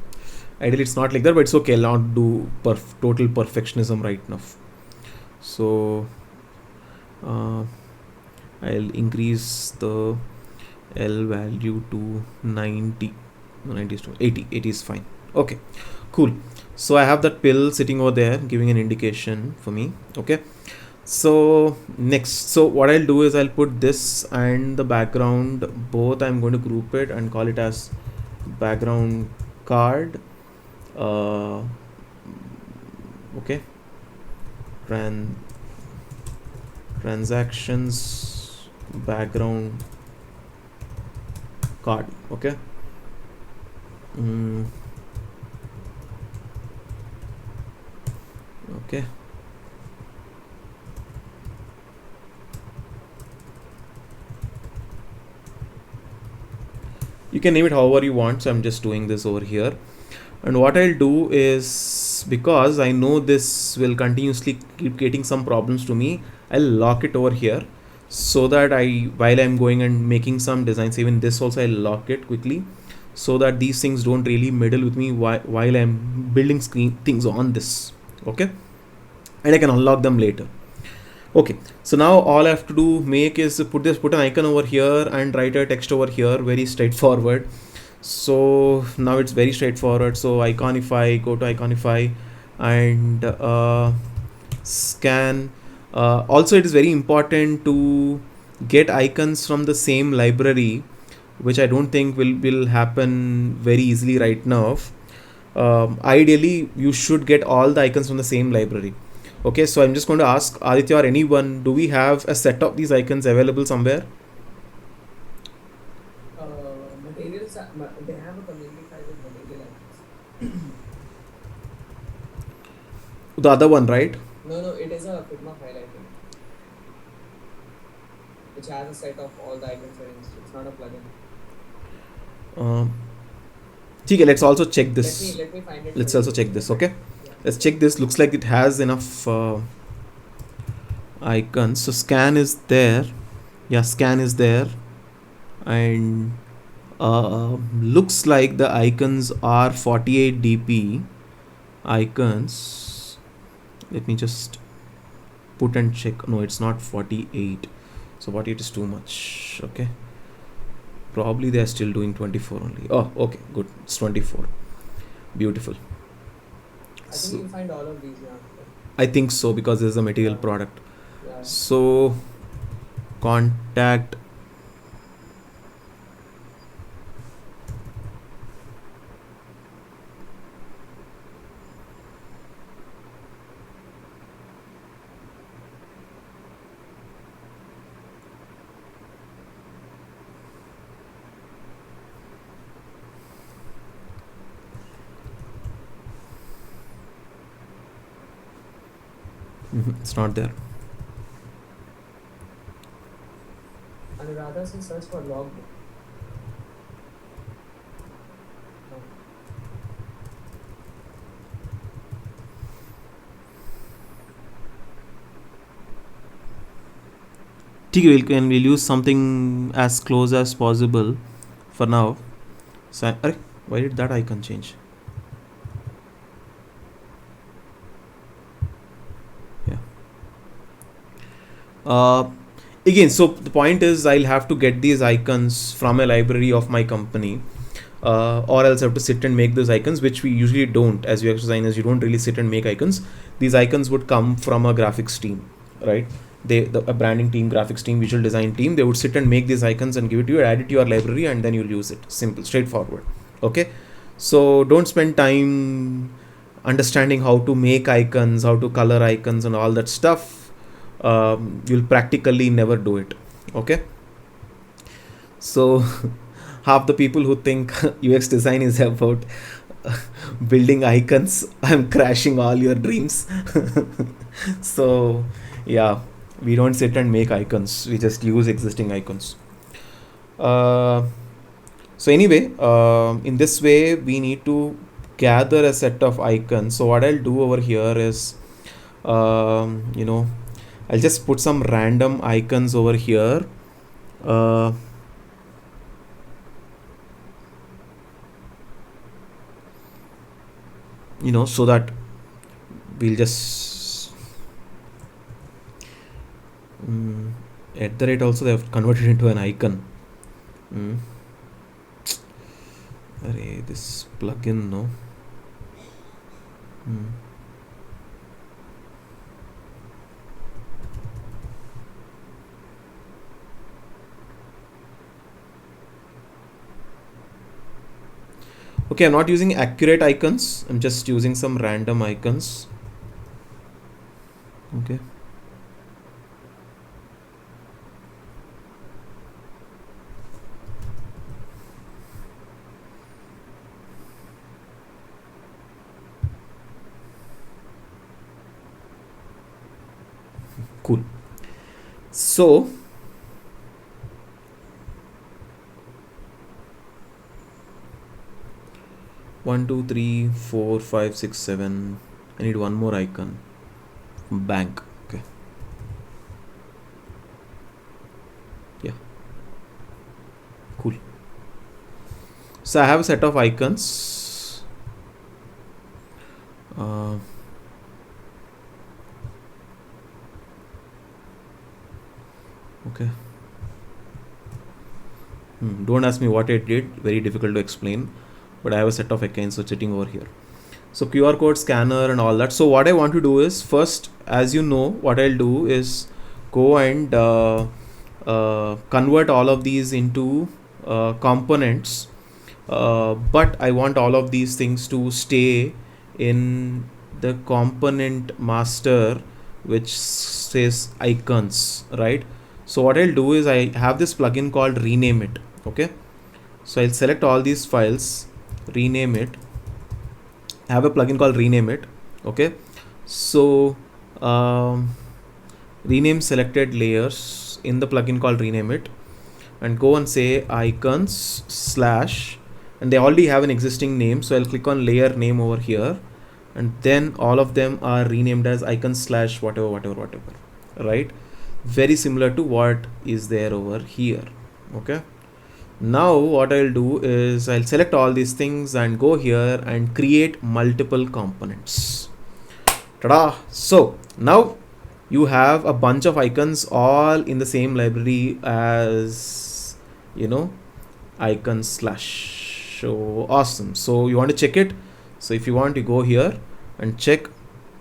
ideally it's not like that, but it's okay. I'll not do total perfectionism right now. So I'll increase the L value to 90. No, 90 is too 80. 80 is fine. Okay, cool. So I have that pill sitting over there giving an indication for me. Okay, so next, so what I'll do is I'll put this and the background both. I'm going to group it and call it as background card. Okay, transactions background card. Okay, okay, you can name it however you want, so I'm just doing this over here. And what I'll do is, because I know this will continuously keep getting some problems to me, I'll lock it over here, so that while I'm going and making some designs, even this also I'll lock it quickly, so that these things don't really meddle with me while I'm building screen things on this. Okay, and I can unlock them later. Okay, so now all I have to do is put an icon over here and write a text over here. Very straightforward. So now it's very straightforward. So Iconify, go to Iconify and scan. Also, it is very important to get icons from the same library, which I don't think will happen very easily right now. Ideally, you should get all the icons from the same library. Okay, so I'm just going to ask Aditya or anyone, do we have a set of these icons available somewhere? Materials, they have a community file with material icons. The other one, right? No, it is a Figma file, I think, which has a set of all the icons arranged. It's not a plugin. Okay, let's also check this. Let me find it. Let's also check this. Okay, Yeah. let's check this. Looks like it has enough icons. So scan is there. Yeah, scan is there, and looks like the icons are 48 dp icons. Let me just put and check. No, it's not 48. So 48 is too much. Okay, probably they are still doing 24 only. Oh, okay, good. It's 24. Beautiful. I think you'll find all of these. Yeah. I think so, because this is a material product. Yeah. So contact it's not there. Anuradha says search for logbook. No. We'll use something as close as possible for now. So, why did that icon change? Yeah. Again, so the point is, I'll have to get these icons from a library of my company, or else I have to sit and make those icons, which we usually don't. As UX designers, you don't really sit and make icons. These icons would come from a graphics team, right? A branding team, graphics team, visual design team, they would sit and make these icons and give it to you, add it to your library, and then you'll use it. Simple, straightforward. Okay, so don't spend time understanding how to make icons, how to color icons, and all that stuff. You'll practically never do it. Okay, so half the people who think UX design is about building icons, I'm crashing all your dreams. So yeah, we don't sit and make icons, we just use existing icons. So anyway, in this way we need to gather a set of icons. So what I'll do over here is, I'll just put some random icons over here. So that we'll just at the rate also they have converted into an icon. Array, this plugin, no. Okay, I'm not using accurate icons, I'm just using some random icons. Okay. Cool. So one, two, three, four, five, six, seven. I need one more icon. Bank. Okay. Yeah. Cool. So I have a set of icons. Okay. Don't ask me what it did. Very difficult to explain. But I have a set of icons sitting over here. So QR code scanner and all that. So what I want to do is first, as you know, what I'll do is go and convert all of these into components. But I want all of these things to stay in the component master, which says icons, right? So what I'll do is I have this plugin called rename it. Okay, so I'll select all these files, rename it. I have a plugin called rename it. Okay, so rename selected layers in the plugin called rename it, and go and say icons slash, and they already have an existing name, so I'll click on layer name over here, and then all of them are renamed as icons slash whatever, right? Very similar to what is there over here. Okay, now what I'll do is I'll select all these things and go here and create multiple components. Ta-da! So now you have a bunch of icons all in the same library as, you know, icons slash. So awesome. So you want to check it. So if you want to go here and check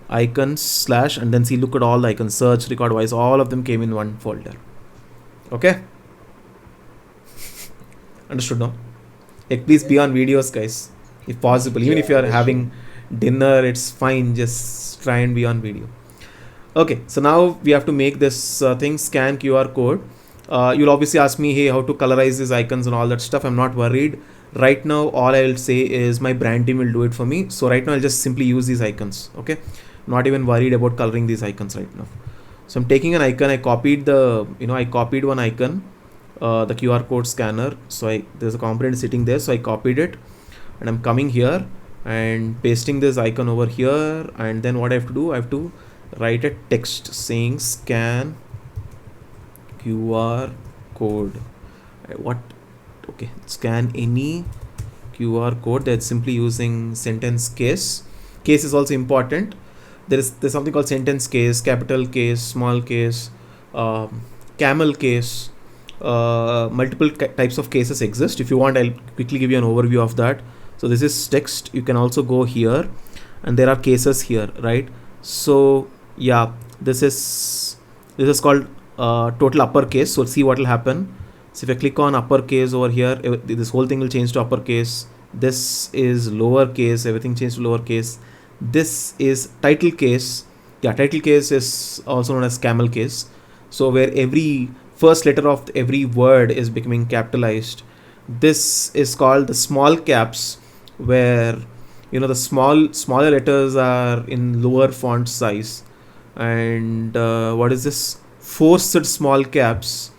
icons slash, and then see, look at all the icons, search record wise, all of them came in one folder. Okay, understood now? Like, please be on videos, guys, if possible. Even if you are having dinner, it's fine, just try and be on video. Okay, so now we have to make this thing scan QR code. You'll obviously ask me, hey, how to colorize these icons and all that stuff. I'm not worried. Right now, all I'll say is my brand team will do it for me. So right now, I'll just simply use these icons. Okay, not even worried about coloring these icons right now. So I'm taking an icon. I copied one icon, the QR code scanner. So there's a component sitting there. So I copied it, and I'm coming here and pasting this icon over here. And then what I have to do, I have to write a text saying scan QR code. Okay, scan any QR code. That's simply using sentence case. Case is also important. There's something called sentence case, capital case, small case, camel case. Multiple types of cases exist. If you want, I'll quickly give you an overview of that. So this is text. You can also go here, and there are cases here, right? So yeah, this is called total uppercase. So see what will happen. So if I click on uppercase over here, this whole thing will change to uppercase. This is lowercase, everything changed to lowercase. This is title case. Yeah, title case is also known as camel case. So where every first letter of every word is becoming capitalized. This is called the small caps, where, you know, the smaller letters are in lower font size. And what is this? Forced small caps,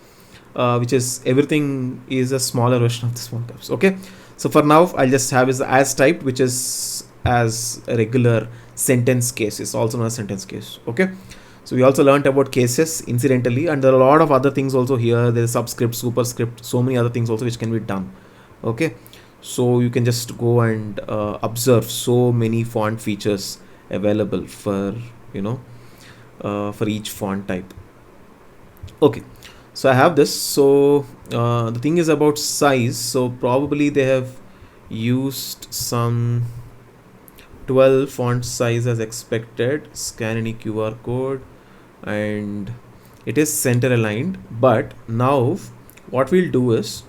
which is everything is a smaller version of the small caps. Okay, so for now I'll just have is as typed, which is as a regular sentence case. It's also known as sentence case. Okay, so we also learned about cases incidentally, and there are a lot of other things also here. There's subscript, superscript, so many other things also which can be done. Okay, so you can just go and observe so many font features available for, you know, for each font type. Okay, so I have this. So the thing is about size. So probably they have used some 12 font size as expected. Scan any QR code, and it is center aligned. But now what we'll do is,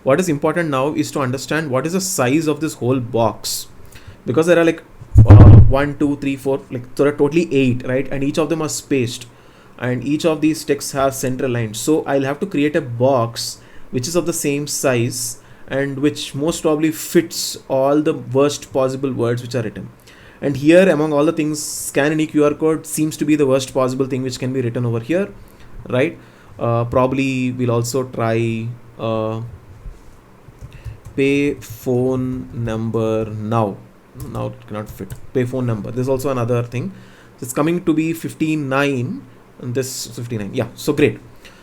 what is important now is to understand what is the size of this whole box, because there are like 1, 2, 3, 4, like there are totally 8, right? And each of them are spaced, and each of these texts have center aligned. So I'll have to create a box which is of the same size and which most probably fits all the worst possible words which are written. And here, among all the things, scan any QR code seems to be the worst possible thing which can be written over here, right? Probably we'll also try pay phone number now. Now it cannot fit. Pay phone number. There's also another thing. It's coming to be 59, and this 59. Yeah, so great.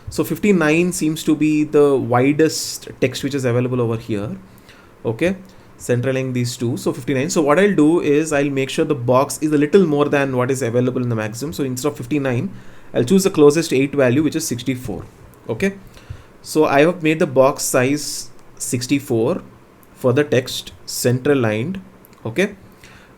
So 59 seems to be the widest text which is available over here. Okay, centraling these two, so 59. So what I'll do is I'll make sure the box is a little more than what is available in the maximum. So instead of 59, I'll choose the closest 8 value, which is 64. Okay, so I have made the box size 64 for the text center aligned. Okay,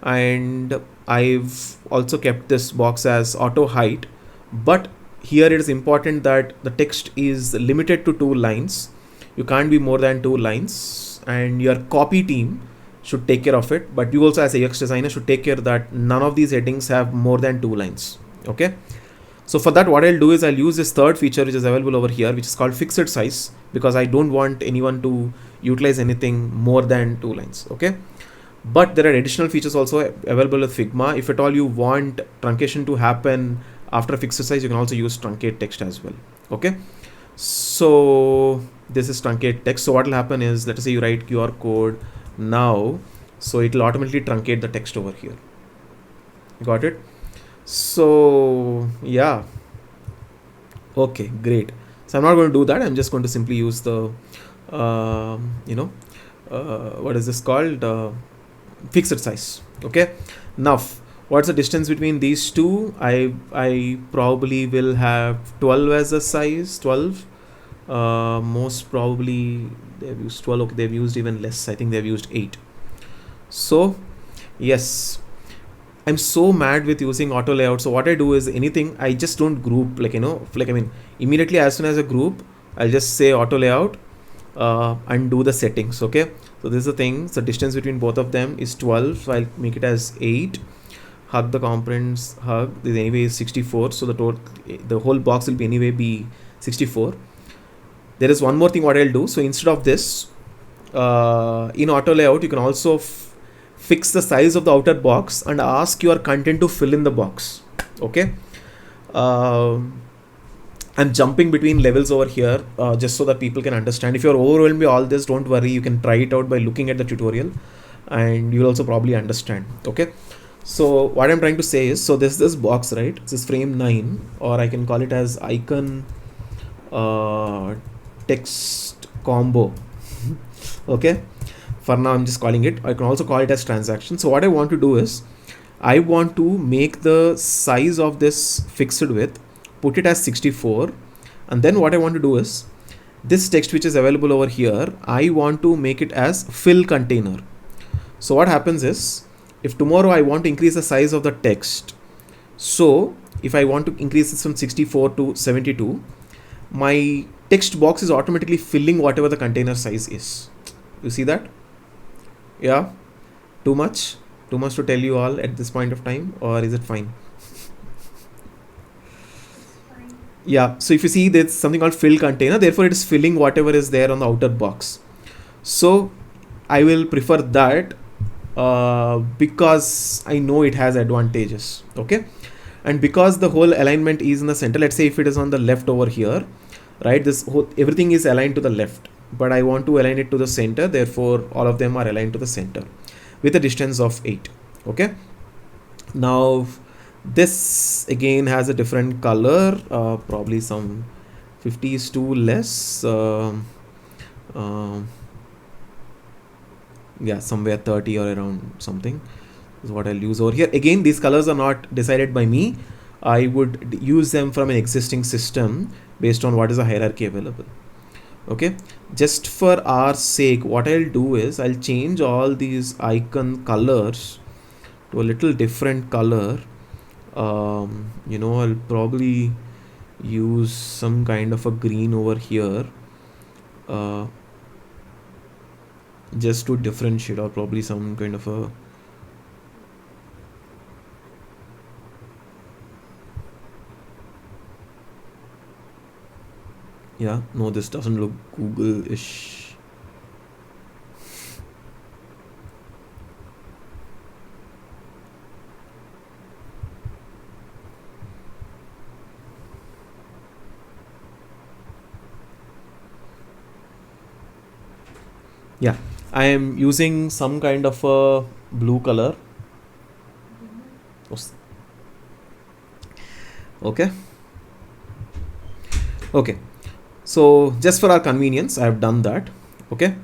and I've also kept this box as auto height, but here it is important that the text is limited to 2 lines. You can't be more than 2 lines, and your copy team should take care of it, but you also as a UX designer should take care that none of these headings have more than 2 lines. Okay, so for that, what I'll do is I'll use this third feature which is available over here, which is called fixed size, because I don't want anyone to utilize anything more than 2 lines. Okay, but there are additional features also available with Figma. If at all you want truncation to happen after fixed size, you can also use truncate text as well. Okay, so this is truncate text. So what will happen is, let us say you write QR code now, so it will automatically truncate the text over here. Got it? So yeah, okay, great. So I'm not going to do that. I'm just going to simply use the what is this called, fixed size. Okay, now what's the distance between these two? I probably will have 12 as a size. 12, most probably they've used 12. Okay, they've used even less. I think they've used 8. So yes, I'm so mad with using auto layout. So what I do is, anything I just don't group, immediately as soon as a group, I'll just say auto layout and do the settings. Okay, so this is the thing. So distance between both of them is 12. So I'll make it as 8. Hug the components, hug this anyway is 64. So the whole box will be anyway be 64. There is one more thing what I'll do. So instead of this, in auto layout, you can also fix the size of the outer box and ask your content to fill in the box. Okay, I'm jumping between levels over here just so that people can understand. If you're overwhelmed by all this, don't worry, you can try it out by looking at the tutorial and you'll also probably understand. Okay, so what I'm trying to say is, so this box, right, this is frame 9, or I can call it as icon text combo. Okay, for now I'm just calling it. I can also call it as transaction. So what I want to do is, I want to make the size of this fixed width, put it as 64, and then what I want to do is, this text which is available over here, I want to make it as fill container. So what happens is, if tomorrow I want to increase the size of the text, so if I want to increase this from 64 to 72, my text box is automatically filling whatever the container size is. You see that? Yeah, too much to tell you all at this point of time, or is it fine? Fine. Yeah, so if you see, there's something called fill container, therefore it is filling whatever is there on the outer box. So I will prefer that because I know it has advantages. Okay, and because the whole alignment is in the center, let's say if it is on the left over here, right, this whole everything is aligned to the left, but I want to align it to the center, therefore all of them are aligned to the center with a distance of 8. Okay, now this again has a different color, probably some 50 is too less, yeah, somewhere 30 or around something is what I'll use over here. Again, these colors are not decided by me. I would use them from an existing system based on what is the hierarchy available. Okay, just for our sake, what I'll do is I'll change all these icon colors to a little different color. I'll probably use some kind of a green over here just to differentiate, or probably some kind of a yeah, no, this doesn't look Google-ish. Yeah, I am using some kind of a blue color. Okay. So just for our convenience, I have done that. Okay.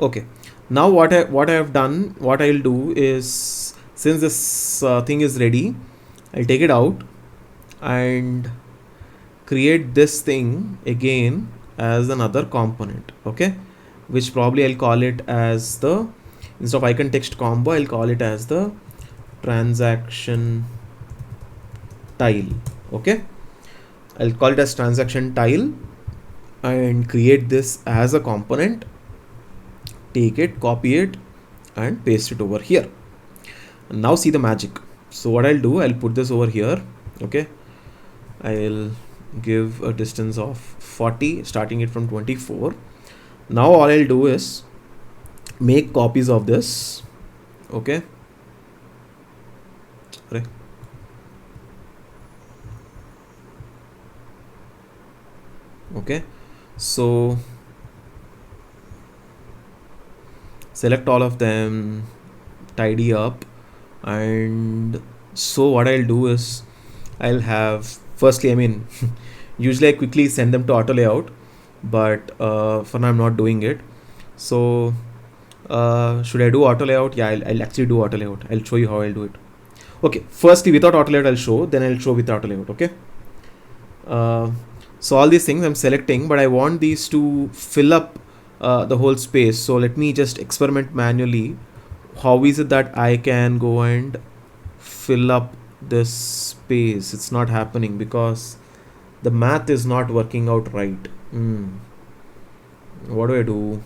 Okay, now what I have done, what I'll do is, since this thing is ready, I'll take it out and create this thing again as another component. Okay, which probably I'll call it as the, instead of icon text combo, I'll call it as the transaction tile. Okay, I'll call it as transaction tile and create this as a component, take it, copy it and paste it over here. And now see the magic. So what I'll do, I'll put this over here. Okay, I'll give a distance of 40, starting it from 24. Now all I'll do is make copies of this. Okay, sorry. Okay, so select all of them, tidy up, and so what I'll do is I'll have, firstly, I mean usually I quickly send them to auto layout, but for now I'm not doing it. So should I do auto layout? Yeah, I'll actually do auto layout. I'll show you how I'll do it. Okay, firstly without auto layout I'll show, then I'll show with auto layout. Okay, so all these things I'm selecting, but I want these to fill up the whole space. So let me just experiment manually. How is it that I can go and fill up this space? It's not happening because the math is not working out right. What do I do?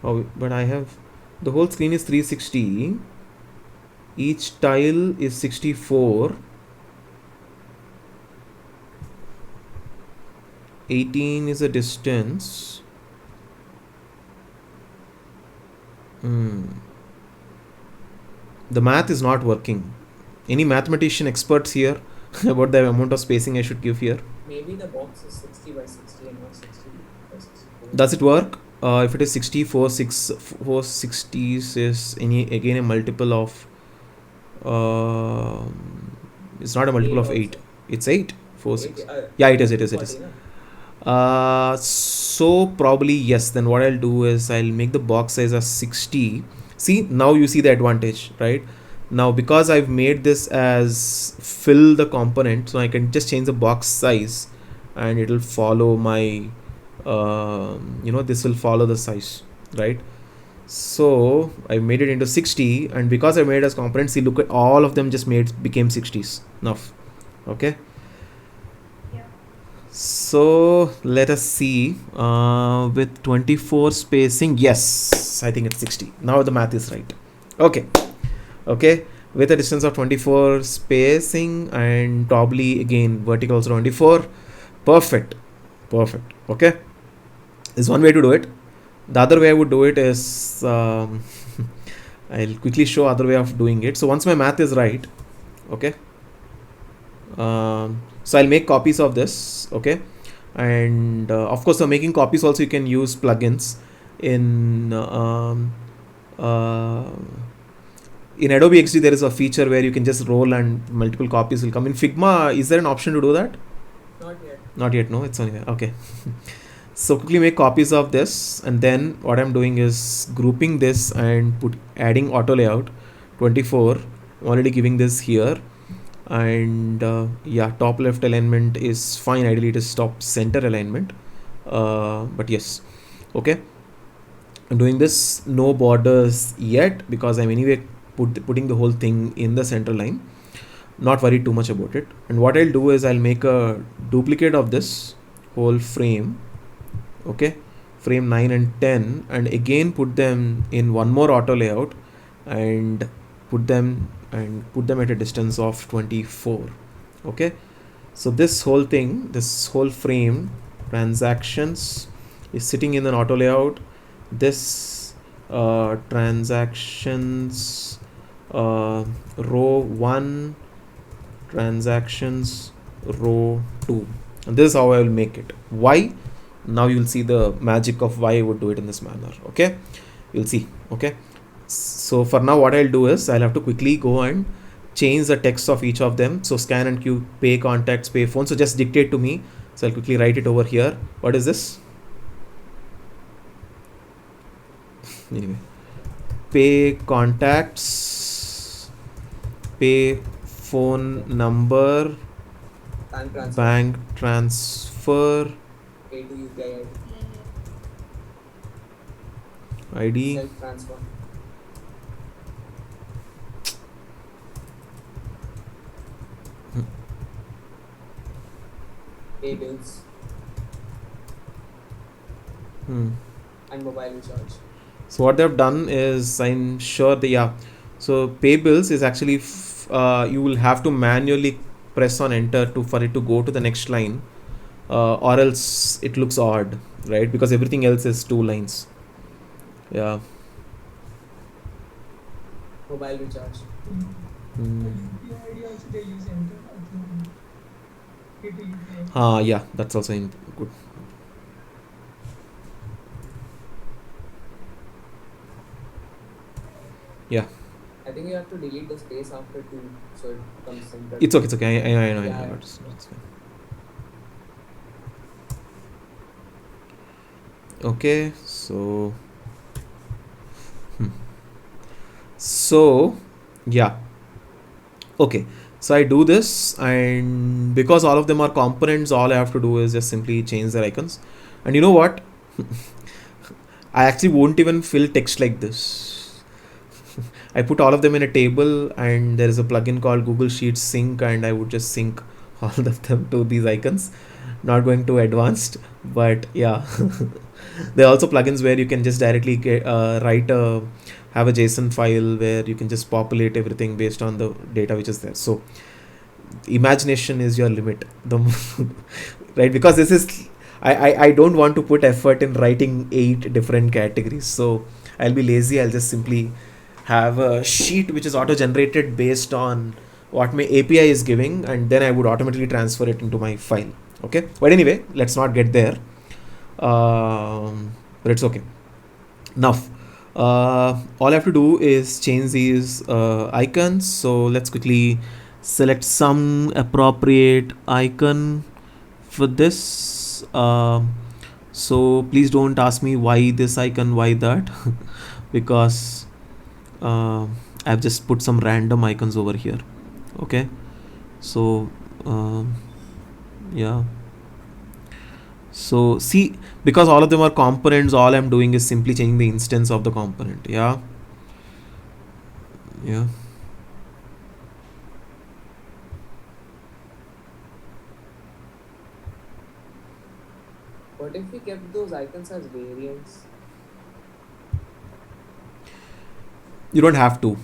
Oh, but I have, the whole screen is 360, each tile is 64, 18 is a distance. The math is not working. Any mathematician experts here about the amount of spacing I should give here? Maybe the box is 60 by 60 and not 60 by 64. Does it work? If it is 64, 460s is again a multiple of, it's not a multiple of 8. It's 8. 4, 6. Yeah, it is. So probably yes. Then what I'll do is I'll make the box size as 60. See, now you see the advantage, right? Now because I've made this as fill the component, so I can just change the box size and it'll follow my this will follow the size, right? So I made it into 60, and because I made it as components, see, look at all of them just became 60s now. Okay, so let us see, with 24 spacing, yes, I think it's 60. Now the math is right. Okay, with a distance of 24 spacing and probably again vertical also 24. Perfect. Okay, this is one way to do it. The other way I would do it is I'll quickly show other way of doing it. So once my math is right, okay, so I'll make copies of this. Okay, and of course, for making copies also you can use plugins in Adobe XD. There is a feature where you can just roll and multiple copies will come. In Figma, is there an option to do that? Not yet. No, it's only there. Okay. So quickly make copies of this, and then what I'm doing is grouping this and adding auto layout 24. I'm already giving this here, and yeah, top left alignment is fine. Ideally it is top center alignment, but yes. Okay, I'm doing this no borders yet because I'm anyway putting the whole thing in the center line. Not worried too much about it. And what I'll do is I'll make a duplicate of this whole frame. Okay, frame 9 and 10, and again put them in one more auto layout and put them at a distance of 24. Okay, so this whole thing, this whole frame transactions is sitting in an auto layout. This transactions row 1, transactions row 2, and this is how I will make it. Why? Now you'll see the magic of why I would do it in this manner. Okay, you'll see. Okay, so for now what I'll do is I'll have to quickly go and change the text of each of them. So scan and queue, pay contacts, pay phone. So just dictate to me. So I'll quickly write it over here. What is this? Anyway, pay contacts, pay phone number, Bank transfer. bank transfer, Pay to UPI ID. ID. Self transfer. Pay bills Hmm. and mobile recharge. So what they've done is, I'm sure the yeah. So pay bills is actually you will have to manually press on enter to for it to go to the next line, or else it looks odd, right? Because everything else is 2 lines. Yeah. Mobile recharge. Yeah, that's also good. Yeah, I think you have to delete the space after two so it comes centered. it's okay. It's okay. I know. Yeah. It's fine. Okay, so so yeah. Okay, so I do this, and because all of them are components, all I have to do is just simply change their icons. And you know what? I actually won't even fill text like this. I put all of them in a table, and there is a plugin called Google Sheets Sync, and I would just sync all of them to these icons. Not going too advanced, but yeah. There are also plugins where you can just directly have a JSON file where you can just populate everything based on the data which is there. So imagination is your limit. Right, because this is I don't want to put effort in writing 8 different categories. So I'll be lazy. I'll just simply have a sheet which is auto generated based on what my API is giving, and then I would automatically transfer it into my file. Okay, but anyway, let's not get there. But it's okay. Now, all I have to do is change these icons. So let's quickly select some appropriate icon for this. So please don't ask me why this icon, why that, because I've just put some random icons over here. Okay, so yeah. So see, because all of them are components, all I'm doing is simply changing the instance of the component. Yeah. What if we kept those icons as variants? You don't have to.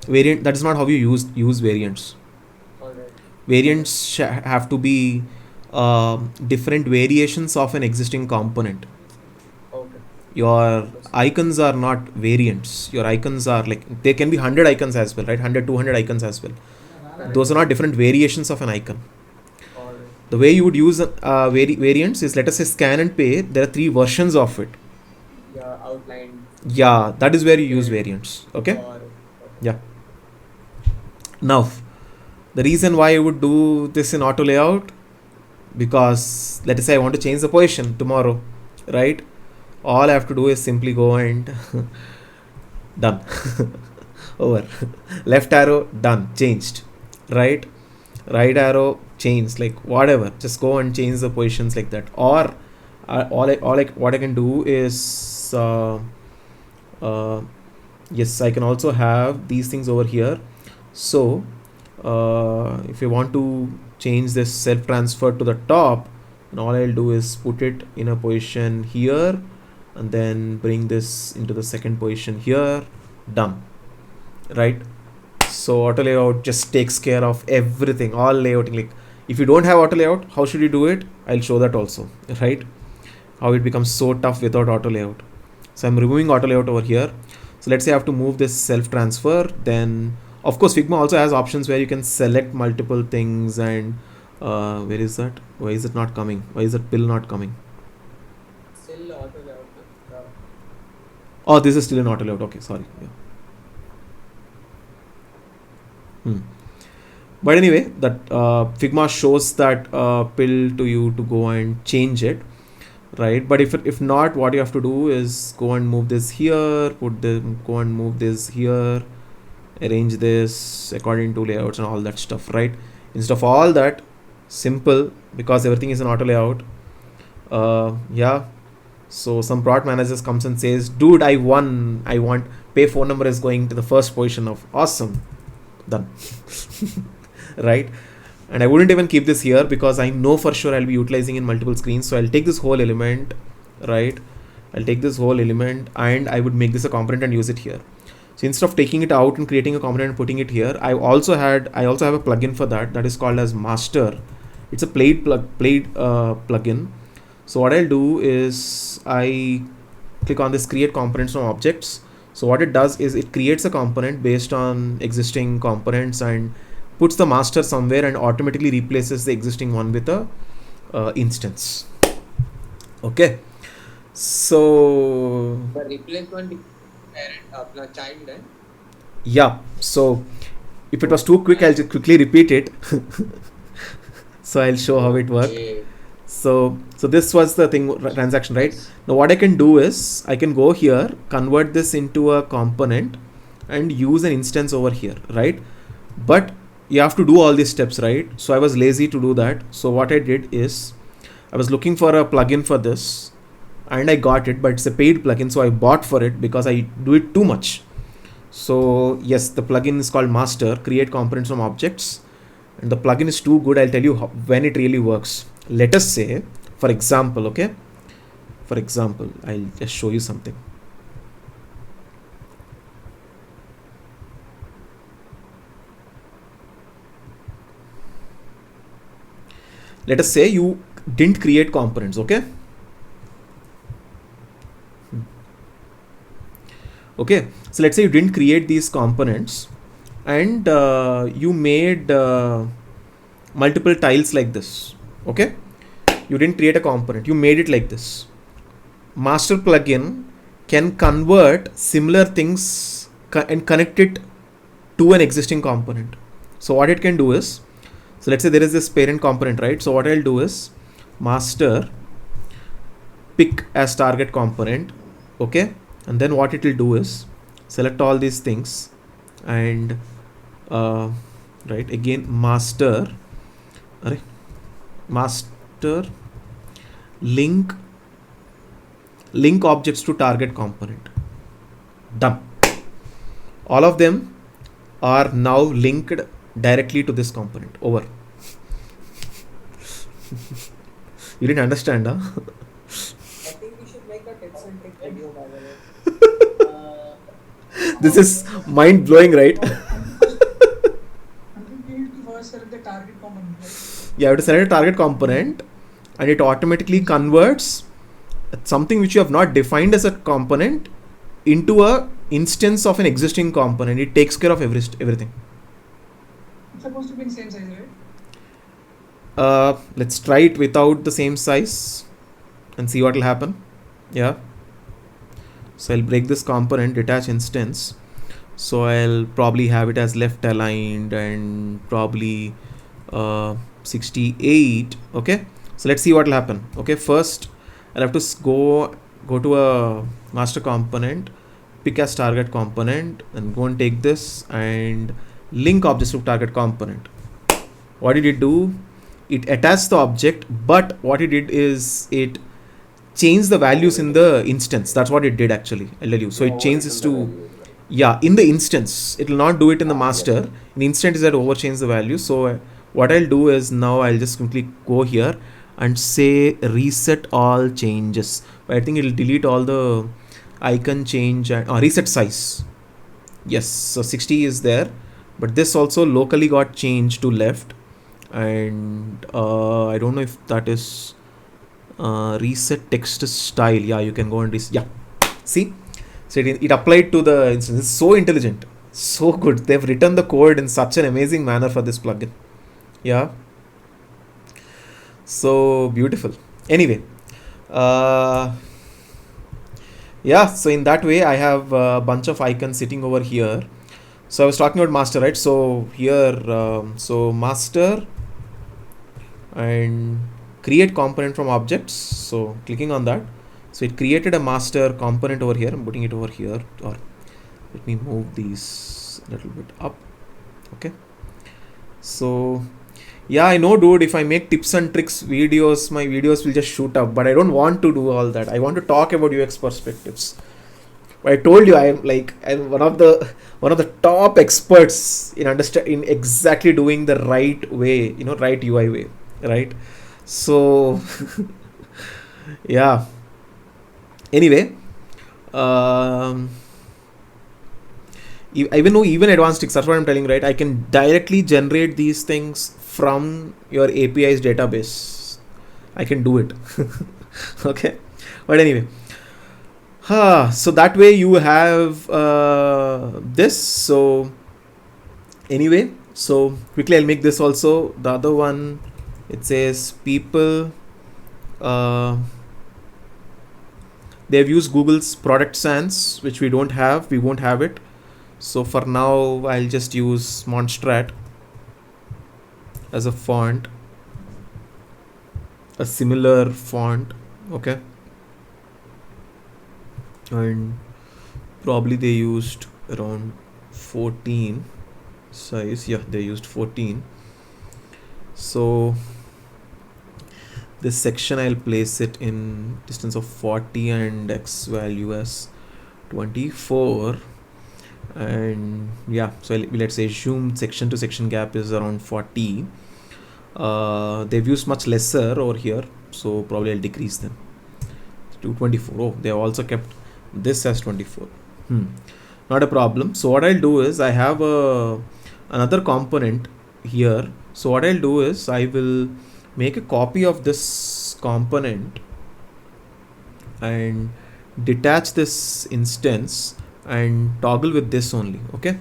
Variant, that is not how you use variants. Alright. Variants have to be different variations of an existing component. Okay. Your icons are not variants. Your icons are like, there can be 100 icons as well, right? 100, 200 icons as well. Those are not different variations of an icon. Alright. The way you would use variants is, let us say, scan and pay. There are 3 versions of it. Yeah, outlined. Yeah, that is where you use variants. Okay. Yeah. Now, the reason why I would do this in auto layout, because let us say I want to change the position tomorrow, right? All I have to do is simply go and done. Over. Left arrow, done, changed. Right arrow, changed. Like whatever, just go and change the positions like that. Or what I can do is yes, I can also have these things over here. So if you want to change this self transfer to the top, and all I'll do is put it in a position here, and then bring this into the second position here. Done. Right? So auto layout just takes care of everything, all layouting. Like if you don't have auto layout, how should you do it? I'll show that also, right? How it becomes so tough without auto layout. So I'm removing auto layout over here. So let's say I have to move this self transfer. Then of course Figma also has options where you can select multiple things. And where is that? Why is it not coming? Why is that pill not coming? Still auto layout. Oh, this is still in auto layout. Okay, sorry. Yeah. But anyway, that Figma shows that pill to you to go and change it. right? But if not, what you have to do is go and move this here, go and move this here, arrange this according to layouts and all that stuff, right? Instead of all that, simple, because everything is an auto layout. Yeah. So some product managers comes and says, dude, I won. I want pay phone number is going to the first position of awesome. Done. Right? And I wouldn't even keep this here because I know for sure I'll be utilizing in multiple screens. So I'll take this whole element, right? I'll take this whole element and I would make this a component and use it here. So instead of taking it out and creating a component and putting it here, I also have a plugin for that is called as master. It's a paid plugin. So what I'll do is I click on this create components from objects. So what it does is it creates a component based on existing components and puts the master somewhere and automatically replaces the existing one with a instance. Okay. So the replacement parent child then. Yeah. So if it was too quick, I'll just quickly repeat it. So I'll show how it worked. Okay. So this was the thing, transaction, right? Now what I can do is I can go here, convert this into a component and use an instance over here, right? But you have to do all these steps, right? So I was lazy to do that. So what I did is I was looking for a plugin for this and I got it, but it's a paid plugin. So I bought for it because I do it too much. So yes, the plugin is called master, create components from objects. And the plugin is too good. I'll tell you when it really works. Let us say, for example, okay? For example, I'll just show you something. Let us say you didn't create components, okay? Okay, so let's say you didn't create these components and you made multiple tiles like this. Okay, you didn't create a component, you made it like this. Master plugin can convert similar things and connect it to an existing component. So what it can do is, so let's say there is this parent component, right? So what I'll do is master pick as target component. Okay, and then what it will do is select all these things and right, again master link objects to target component. Done. All of them are now linked directly to this component. Over. You didn't understand, huh? I think we should make a tips and trick video, by the way. This is mind blowing, right? Select the target component, right? You have to select a target component and it automatically converts something which you have not defined as a component into a instance of an existing component. It takes care of everything. It's supposed to be in same size, right? Let's try it without the same size and see what will happen. Yeah. So I'll break this component, detach instance. So I'll probably have it as left aligned and probably 68. Okay, so let's see what will happen. Okay, first I'll have to go to a master component, pick as target component, and go and take this and link objects to target component. What did it do? It attached the object, but what it did is it changed the values in the instance. That's what it did actually. I'll tell you. So it changes to, yeah, in the instance. It will not do it in the master. In the instance is that overchange the value. So what I'll do is now I'll just simply go here and say reset all changes. But I think it'll delete all the icon change and reset size. Yes, so 60 is there, but this also locally got changed to left. And I don't know if that is reset text style. Yeah, you can go and yeah, see, so it applied to the instance. It's so intelligent, so good. They've written the code in such an amazing manner for this plugin. Yeah, so beautiful. Anyway, yeah, so in that way I have a bunch of icons sitting over here. So I was talking about master, right? So here so master and create component from objects. So clicking on that, so it created a master component over here. I'm putting it over here, or let me move these a little bit up. Okay, so yeah, I know, dude, if I make tips and tricks videos, my videos will just shoot up, but I don't want to do all that. I want to talk about UX perspectives. I told you I'm one of the top experts in in exactly doing the right way, right UI way, right? So yeah. Anyway, um, even though even advanced tricks, that's what I'm telling, right? I can directly generate these things from your API's database. I can do it. Okay, but anyway. So that way you have this. So anyway, so quickly I'll make this also. The other one, it says people, they've used Google's product sans, which we don't have. We won't have it. So for now, I'll just use Monstrat as a font, a similar font. Okay. And probably they used around 14 size. Yeah, they used 14. So this section I'll place it in distance of 40 and x value as 24. And yeah, so let's say assume section to section gap is around 40. They've used much lesser over here, so probably I'll decrease them to 24. Oh, they have also kept this as 24. Not a problem. So what I'll do is I have another component here. So what I'll do is I will make a copy of this component and detach this instance and toggle with this only. Okay.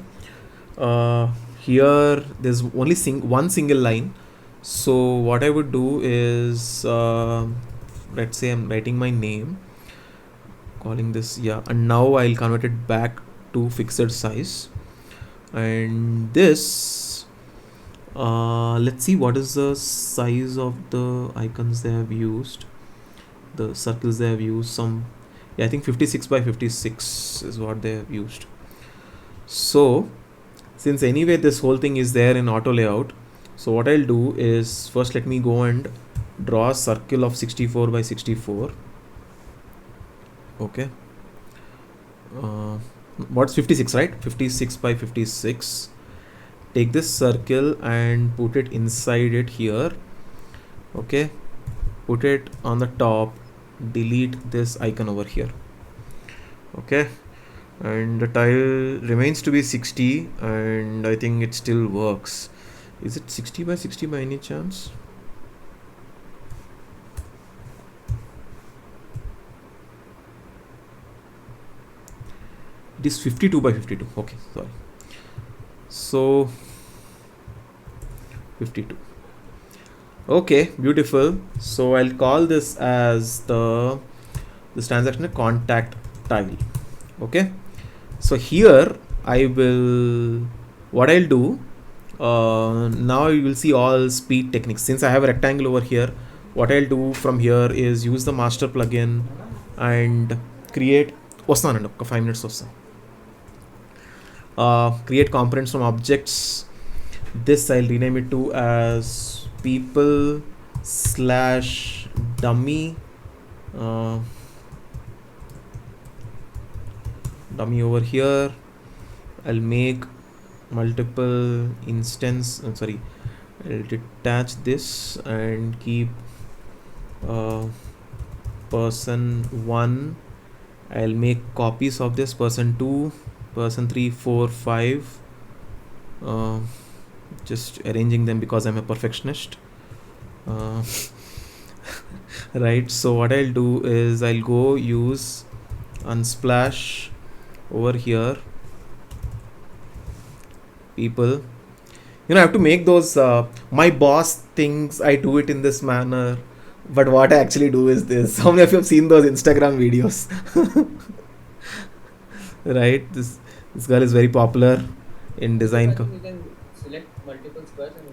Here there's only one single line. So what I would do is let's say I'm writing my name, calling this, yeah, and now I'll convert it back to fixed size. And this, let's see what is the size of the icons they have used, the circles they have used. Some, yeah, I think 56 by 56 is what they have used. So since anyway this whole thing is there in auto layout, so what I'll do is first let me go and draw a circle of 64 by 64. Okay. What's 56, right? 56 by 56. Take this circle and put it inside it here. Okay. Put it on the top. Delete this icon over here. Okay. And the tile remains to be 60, and I think it still works. Is it 60 by 60 by any chance? It is 52 by 52. Okay, sorry. So 52. Okay, beautiful. So I'll call this as this transaction a contact tile. Okay. So here what I'll do, now you will see all speed techniques. Since I have a rectangle over here, what I'll do from here is use the master plugin and create 5 minutes create components from objects. This I'll rename it to as people / dummy dummy over here. I'll make multiple instance, I'll detach this and keep person 1. I'll make copies of this, person 2, person 3, 4, 5, just arranging them because I'm a perfectionist. Right, so what I'll do is I'll go use unsplash over here, people. I have to make those my boss thinks I do it in this manner, but what I actually do is this. How many of you have seen those Instagram videos? Right, this girl is very popular in design. You can select multiple squares and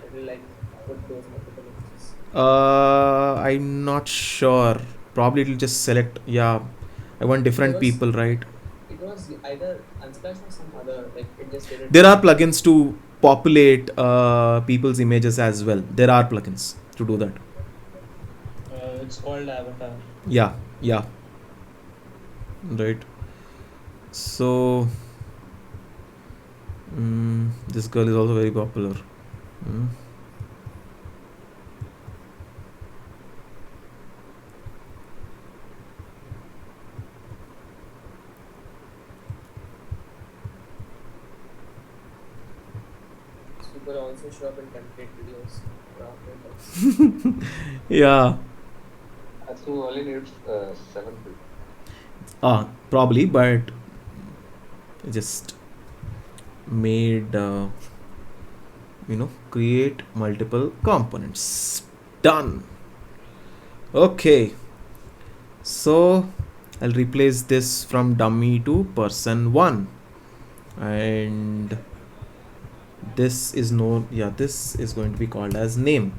it will like put those multiple images. I'm not sure. Probably it'll just select. Yeah, I want different was- people, right? It was either Unsplash or some other, like it just did it. There are plugins to populate people's images as well. There are plugins to do that. It's called Avatar. Yeah, yeah. Right. So, this girl is also very popular. Mm. People also show up in template videos. Wow, Yeah. So only needs 7 people. Probably, but I just made create multiple components. Done. Okay. So I'll replace this from dummy to person1, and this is this is going to be called as name.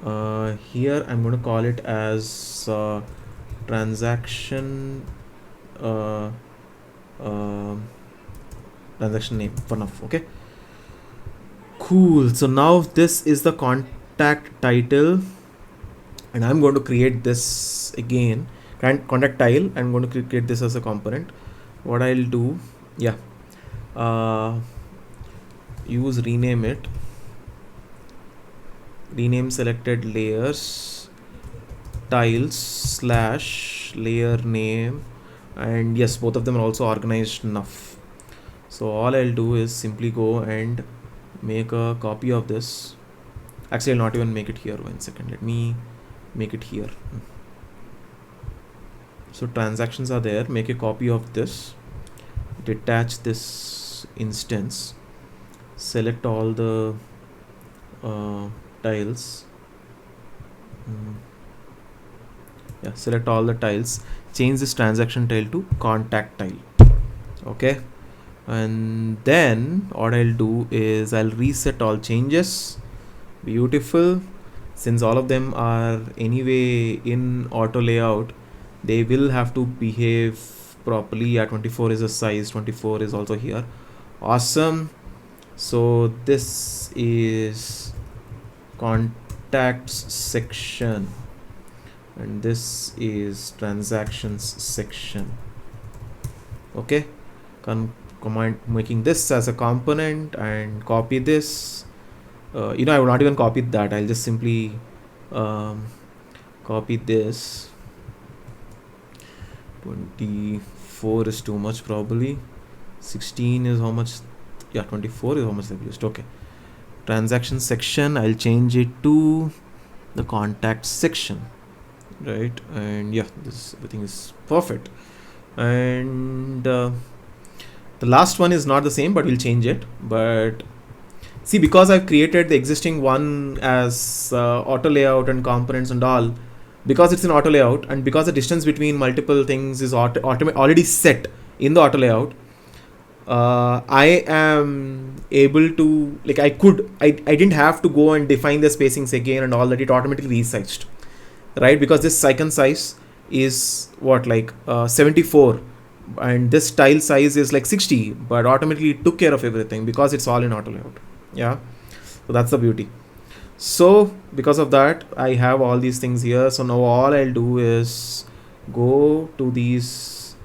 Here I'm going to call it as transaction transaction name for now. Okay, cool. So now this is the contact title, and I'm going to create this again. Contact tile. I'm going to create this as a component. What I'll do, use rename it. Rename selected layers tiles / layer name, and yes, both of them are also organized enough. So all I'll do is simply go and make a copy of this. Actually, I'll not even make it here. 1 second, let me make it here. So transactions are there. Make a copy of this, detach this instance, select all the tiles. Select all the tiles, change this transaction tile to contact tile. Okay, and then what I'll do is I'll reset all changes. Beautiful. Since all of them are anyway in auto layout, they will have to behave properly. Yeah, 24 is the size, 24 is also here. Awesome. So this is contacts section, and this is transactions section. Okay, command making this as a component and copy this. I will not even copy that. I'll just simply copy this. 24 is too much probably. 16 is how much? Yeah, 24 is how much they've used. Okay, transaction section, I'll change it to the contact section, right? And yeah, this everything is perfect. And the last one is not the same, but we'll change it. But see, because I've created the existing one as auto layout and components and all, because it's an auto layout, and because the distance between multiple things is already set in the auto layout, I am able to, like, I didn't have to go and define the spacings again and all that. It automatically resized, right? Because this icon size is what, like 74, and this tile size is like 60, but automatically took care of everything because it's all in auto layout. Yeah, so that's the beauty. So because of that, I have all these things here. So now all I'll do is go to these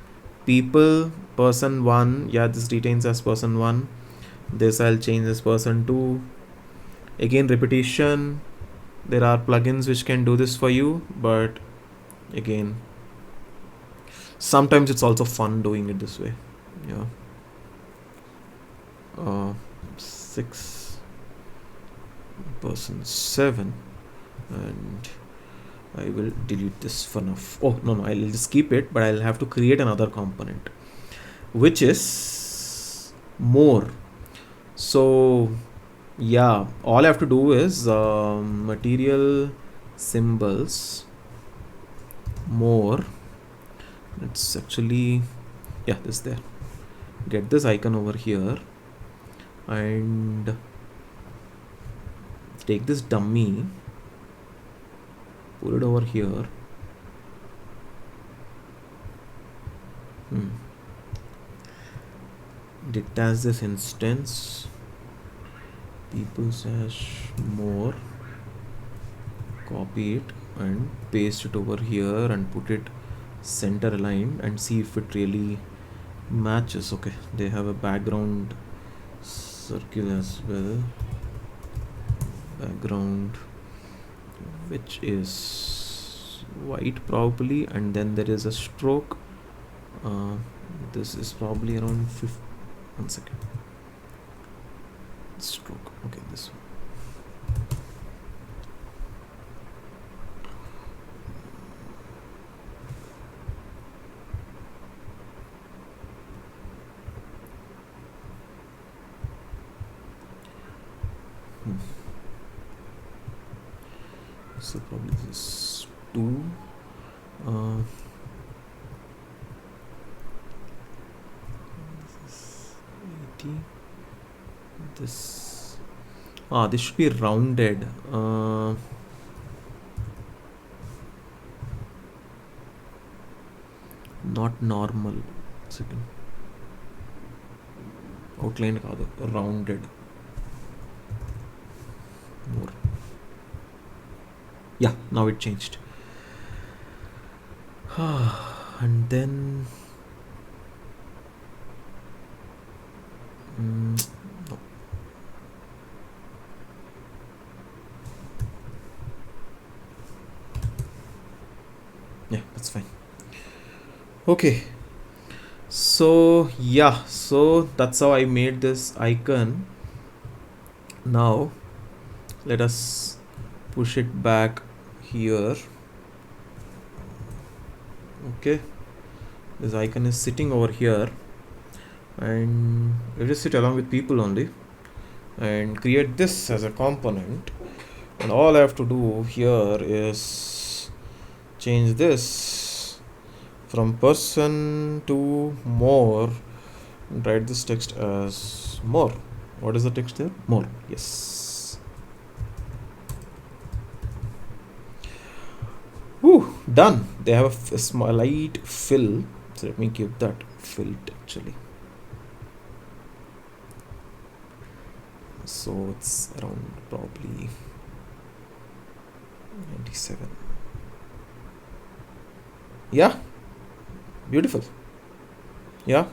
people, person1. Yeah, this retains as person1. This I'll change as person2. Again, repetition. There are plugins which can do this for you, but again, sometimes it's also fun doing it this way. Yeah. 6 person7, and I will delete this for now. Oh no, I'll just keep it, but I'll have to create another component, which is more. So yeah, all I have to do is material symbols more. It's actually, yeah, this there. Get this icon over here and take this dummy put it over here. Detach this instance, people slash more, copy it and paste it over here and put it center aligned and see if it really matches. Okay, they have a background circle as well, background which is white probably, and then there is a stroke. This is probably around 50. 1 second. Stroke. Okay, this one. So probably this is 2. This this should be rounded. Not normal. Second. Outline kaadu, rounded. More. Yeah, now it changed. And then no. Yeah, that's fine. Okay, so yeah, so that's how I made this icon. Now let us push it back here. Okay, this icon is sitting over here, and let us sit along with people only and create this as a component. And all I have to do here is change this from person to more and write this text as more. What is the text there? More. Yes. Whew, done. They have a small light fill, so let me give that filled actually. So it's around probably 97. Yeah, beautiful. Yeah.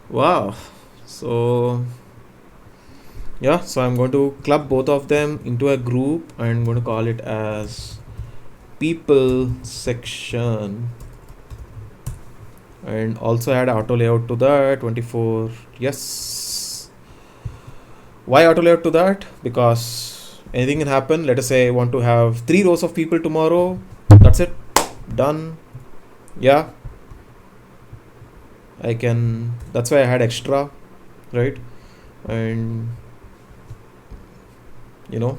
Wow. So yeah, so I'm going to club both of them into a group and I'm going to call it as people section, and also add auto layout to that 24. Yes. Why auto layout to that? Because anything can happen. Let us say I want to have 3 rows of people tomorrow. That's it. Done. Yeah. I can, that's why I had extra, right? And you know,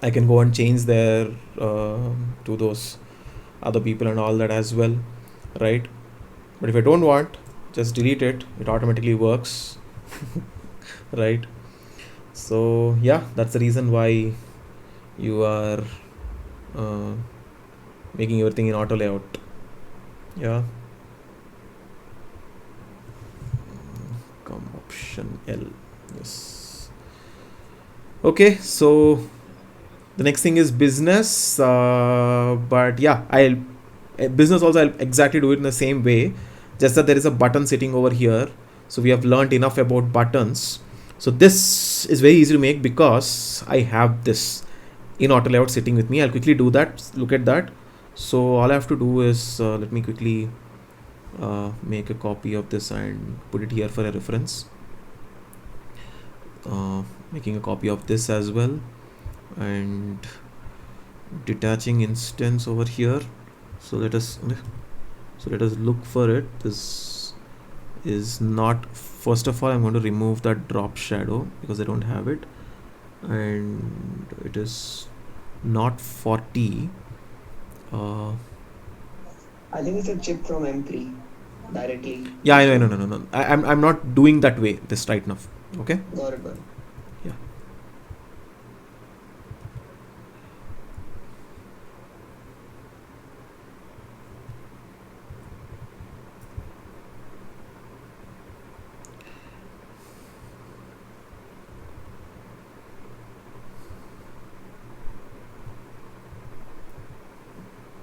I can go and change their to those other people and all that as well, right? But if I don't want, just delete it. It automatically works, right? So yeah, that's the reason why you are making everything in auto layout. Yeah. Option L. Yes. Okay, so the next thing is business, but yeah, business also I'll exactly do it in the same way, just that there is a button sitting over here. So we have learned enough about buttons. So this is very easy to make because I have this in auto layout sitting with me. I'll quickly do that. Look at that. So all I have to do is let me quickly make a copy of this and put it here for a reference. Making a copy of this as well and detaching instance over here. So let us look for it. This is not, first of all I'm going to remove that drop shadow because I don't have it, and it is not 40. I think it's a chip from M3 directly. Yeah, no. I'm not doing that way this right now. Okay. Got it. Yeah.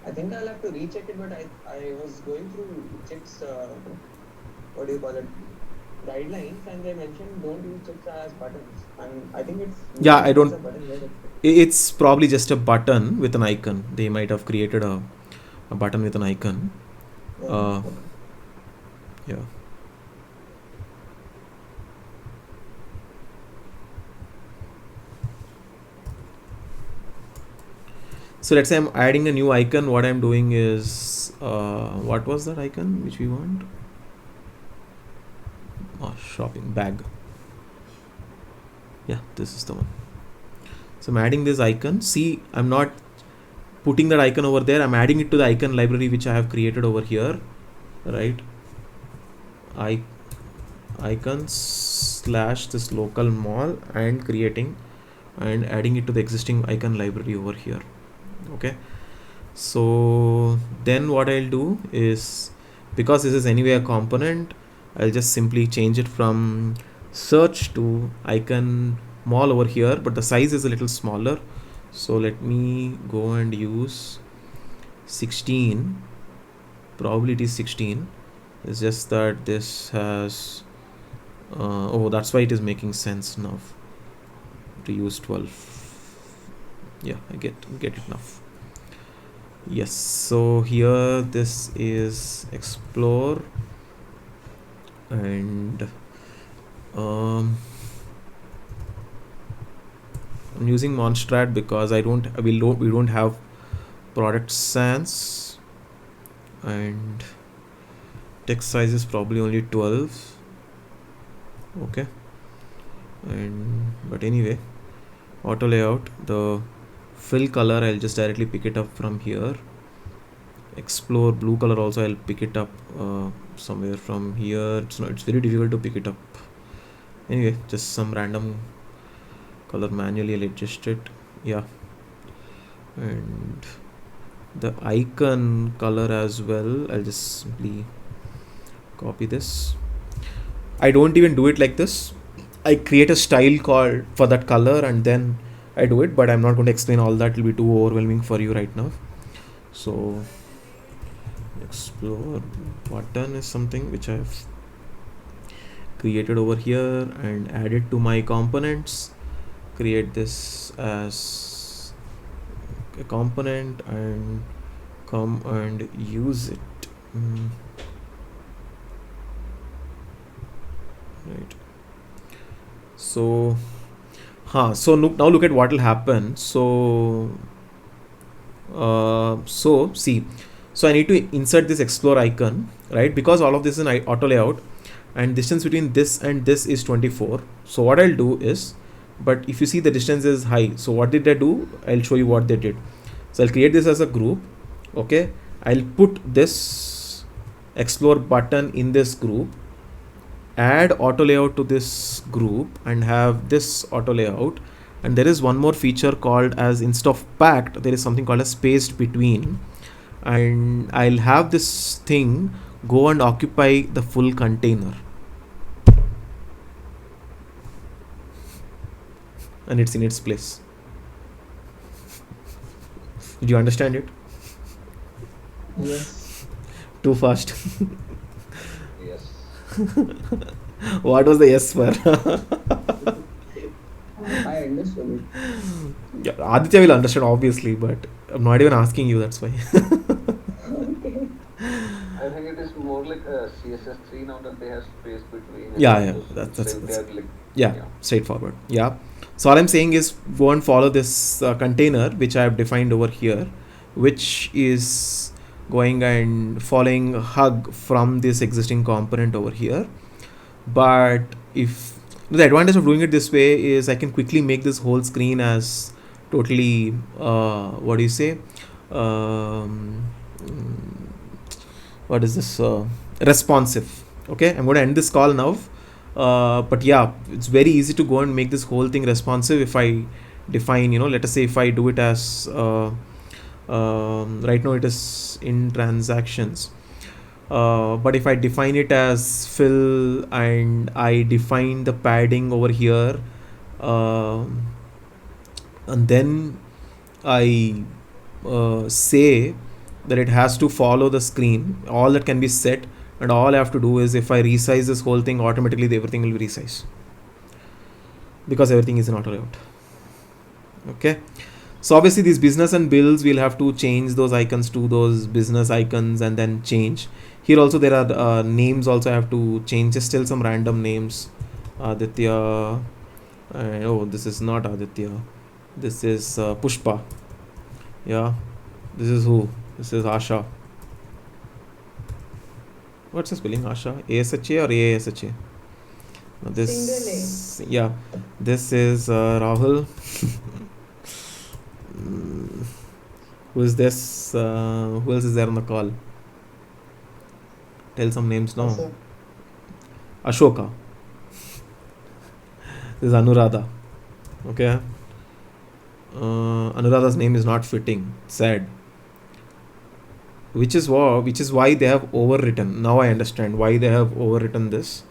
I think I'll have to recheck it, but I was going through chicks, what do you call it, guidelines, and they mentioned don't use chicks as buttons. And I think it's Yeah, I using it as don't. a button, right? It's probably just a button with an icon. They might have created a button with an icon. Okay. Yeah. So let's say I'm adding a new icon. What I'm doing is, what was that icon which we want? Oh, shopping bag. Yeah, this is the one. So I'm adding this icon. See, I'm not putting that icon over there. I'm adding it to the icon library which I have created over here, right? Icons slash this local mall and creating and adding it to the existing icon library over here. Okay. So then what I'll do is, because this is anyway a component, I'll just simply change it from search to icon mall over here, but the size is a little smaller. So let me go and use 16. Probably it is 16. It's just that this has oh, that's why it is making sense now to use 12. Yeah, I get it now. Yes, so here this is explore, and I'm using monstrat because we don't have product sans, and text size is probably only 12. Okay. And but anyway, auto layout, the fill color I'll just directly pick it up from here. Explore blue color also I'll pick it up somewhere from here. It's very difficult to pick it up. Anyway, just some random color, manually I'll adjust it. Yeah. And the icon color as well, I'll just simply copy this. I don't even do it like this. I create a style called for that color and then I do it, but I'm not going to explain all that. It'll be too overwhelming for you right now. So explore button is something which I've created over here and added to my components. Create this as a component and come and use it. Right. So so now look at what will happen. So see, so I need to insert this explore icon, right? Because all of this is an auto layout and distance between this and this is 24. So what I'll do is, but if you see the distance is high, so what did I do? I'll show you what they did. So I'll create this as a group. Okay, I'll put this explore button in this group, add auto layout to this group and have this auto layout. And there is one more feature called as, instead of packed, there is something called as spaced between, and I'll have this thing go and occupy the full container, and it's in its place. Did you understand it? Yes. Too fast. Yes. What was the yes for? I understood it. Yeah, Aditya will understand obviously, but I'm not even asking you, that's why. Okay. I think it is more like a CSS3 now that they have space between. Yeah, Those that's they are like, yeah, straightforward. Yeah. So all I'm saying is go and follow this container which I have defined over here, which is going and following hug from this existing component over here. But if the advantage of doing it this way is I can quickly make this whole screen as totally what do you say, what is this, responsive. Okay, I'm going to end this call now. But yeah, it's very easy to go and make this whole thing responsive if I define, let us say if I do it as right now it is in transactions, but if I define it as fill and I define the padding over here, and then I say that it has to follow the screen, all that can be set, and all I have to do is if I resize this whole thing, automatically everything will be resized because everything is in auto layout. Okay, so obviously these business and bills, we'll have to change those icons to those business icons and then change. Here also there are names also I have to change, just tell some random names. Aditya, oh this is not Aditya, this is Pushpa. Yeah, this is who? This is Asha. What's the spelling? Asha? ASHA or AASHA? Now this, yeah, this is Rahul. Who is this? Who else is there on the call? Tell some names now. Sir. Ashoka. This is Anuradha. Okay. Anuradha's name is not fitting. Sad. Which is why they have overwritten. Now I understand why they have overwritten this.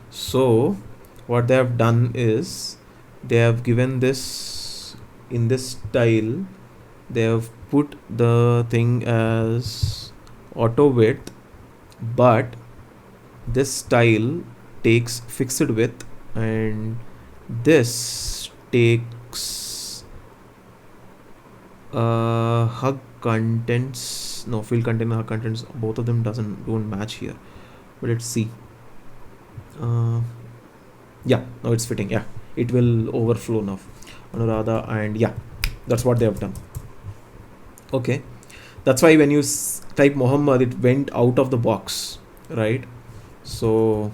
So what they have done is they have given this in this style. They have put the thing as auto width, but this style takes fixed width and this takes hug contents, no, field content and hug contents, both of them don't match here, but let's see. Yeah, now it's fitting. Yeah, it will overflow now, Anuradha, and yeah, that's what they have done. Okay, that's why when you type Muhammad, it went out of the box, right? So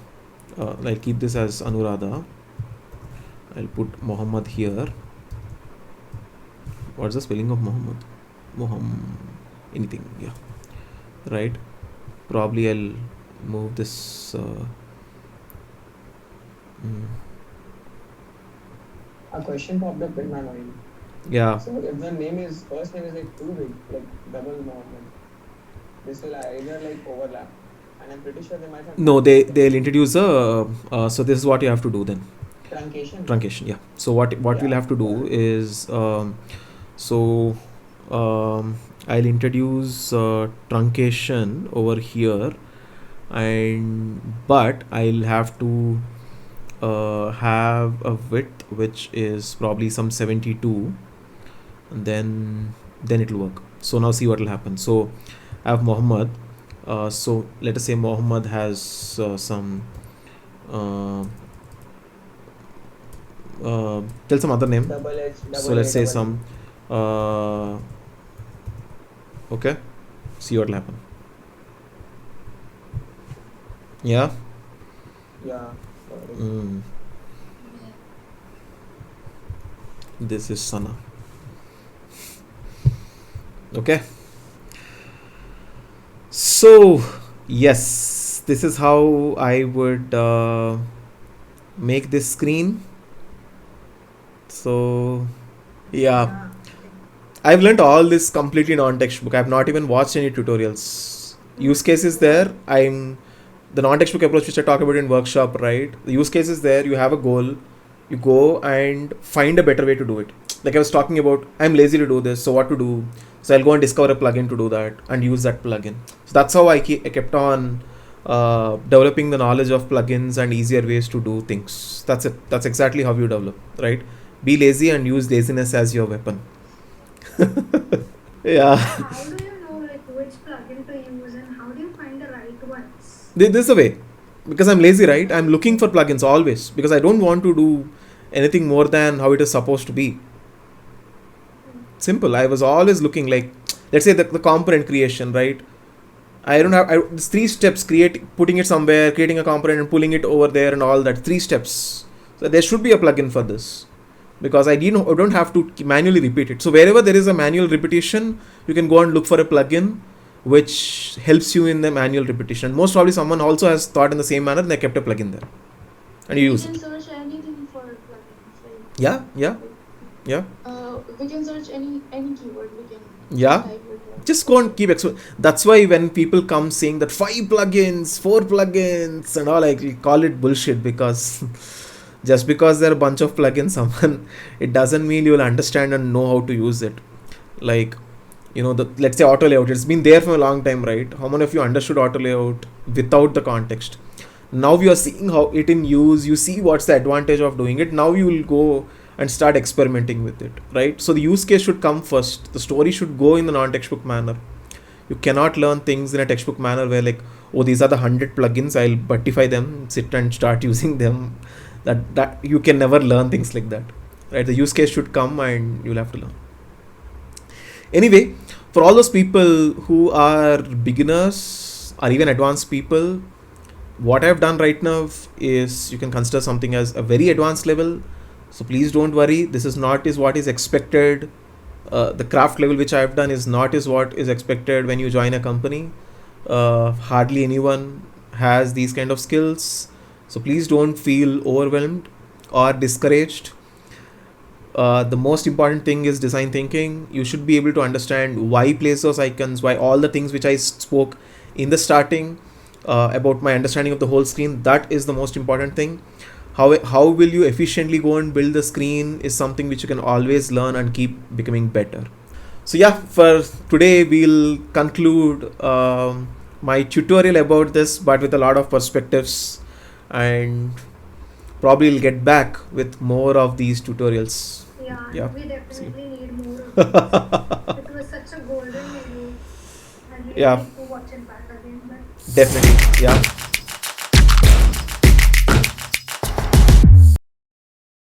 I'll keep this as Anuradha. I'll put Muhammad here. What's the spelling of Muhammad? Anything, yeah, right? Probably I'll move this. A question popped up in my mind. Yeah. So if the first name is like too big, like double Mohammed, this will either like overlap, and I'm pretty sure they might have. No, they'll introduce a. So this is what you have to do then. Truncation. Yeah. So what Yeah. we'll have to do is I'll introduce truncation over here, but I'll have to have a width which is probably some 72, and then it will work. So now see what will happen. So I have Muhammad. So let us say Muhammad has some tell some other name. So let's say some okay, see what will happen. Yeah. Yeah. This is Sana. Okay, so yes, this is how I would make this screen. So yeah, I've learned all this completely non-textbook. I've not even watched any tutorials. Use cases there. The non-textbook approach which I talk about in workshop, right? The use case is there. You have a goal. You go and find a better way to do it. Like I was talking about, I'm lazy to do this. So what to do? So I'll go and discover a plugin to do that and use that plugin. So that's how I kept on developing the knowledge of plugins and easier ways to do things. That's it. That's exactly how you develop, right? Be lazy and use laziness as your weapon. Yeah. How do you know like which plugin to use and how do you find the right ones? This is the way. Because I'm lazy, right? I'm looking for plugins always because I don't want to do anything more than how it is supposed to be. Simple. I was always looking, like, let's say the component creation, right? It's 3 steps: putting it somewhere, creating a component and pulling it over there and all that. 3 steps. So there should be a plugin for this because I don't have to manually repeat it. So wherever there is a manual repetition, you can go and look for a plugin which helps you in the manual repetition. Most probably someone also has thought in the same manner and they kept a plugin there. and you We use can it. search anything for plugins, right? Yeah, yeah, Like, yeah, we can search any keyword. We can yeah. just type it. Just go and keep that's why when people come saying that 5 plugins, 4 plugins and all, I call it bullshit, because just because there are a bunch of plugins someone, it doesn't mean you will understand and know how to use it. Like, let's say auto layout, it's been there for a long time, right? How many of you understood auto layout without the context? Now you are seeing how it in use, you see what's the advantage of doing it. Now you will go and start experimenting with it, right? So the use case should come first, the story should go in the non-textbook manner. You cannot learn things in a textbook manner where, like, oh, these are the 100 plugins, I'll buttify them, sit and start using them. That you can never learn things like that, right? The use case should come and you'll have to learn. Anyway, for all those people who are beginners or even advanced people, what I've done right now is you can consider something as a very advanced level. So please don't worry, this is not is what is expected. The craft level which I've done is not is what is expected when you join a company. Hardly anyone has these kind of skills. So please don't feel overwhelmed or discouraged. The most important thing is design thinking. You should be able to understand why place those icons, why all the things which I spoke in the starting about my understanding of the whole screen. That is the most important thing. How will you efficiently go and build the screen is something which you can always learn and keep becoming better. So yeah, for today we'll conclude my tutorial about this, but with a lot of perspectives, and probably we'll get back with more of these tutorials. Yeah, we definitely need more of this. It was such a golden video. I really Yeah, need to watch it back again. But definitely. Yeah.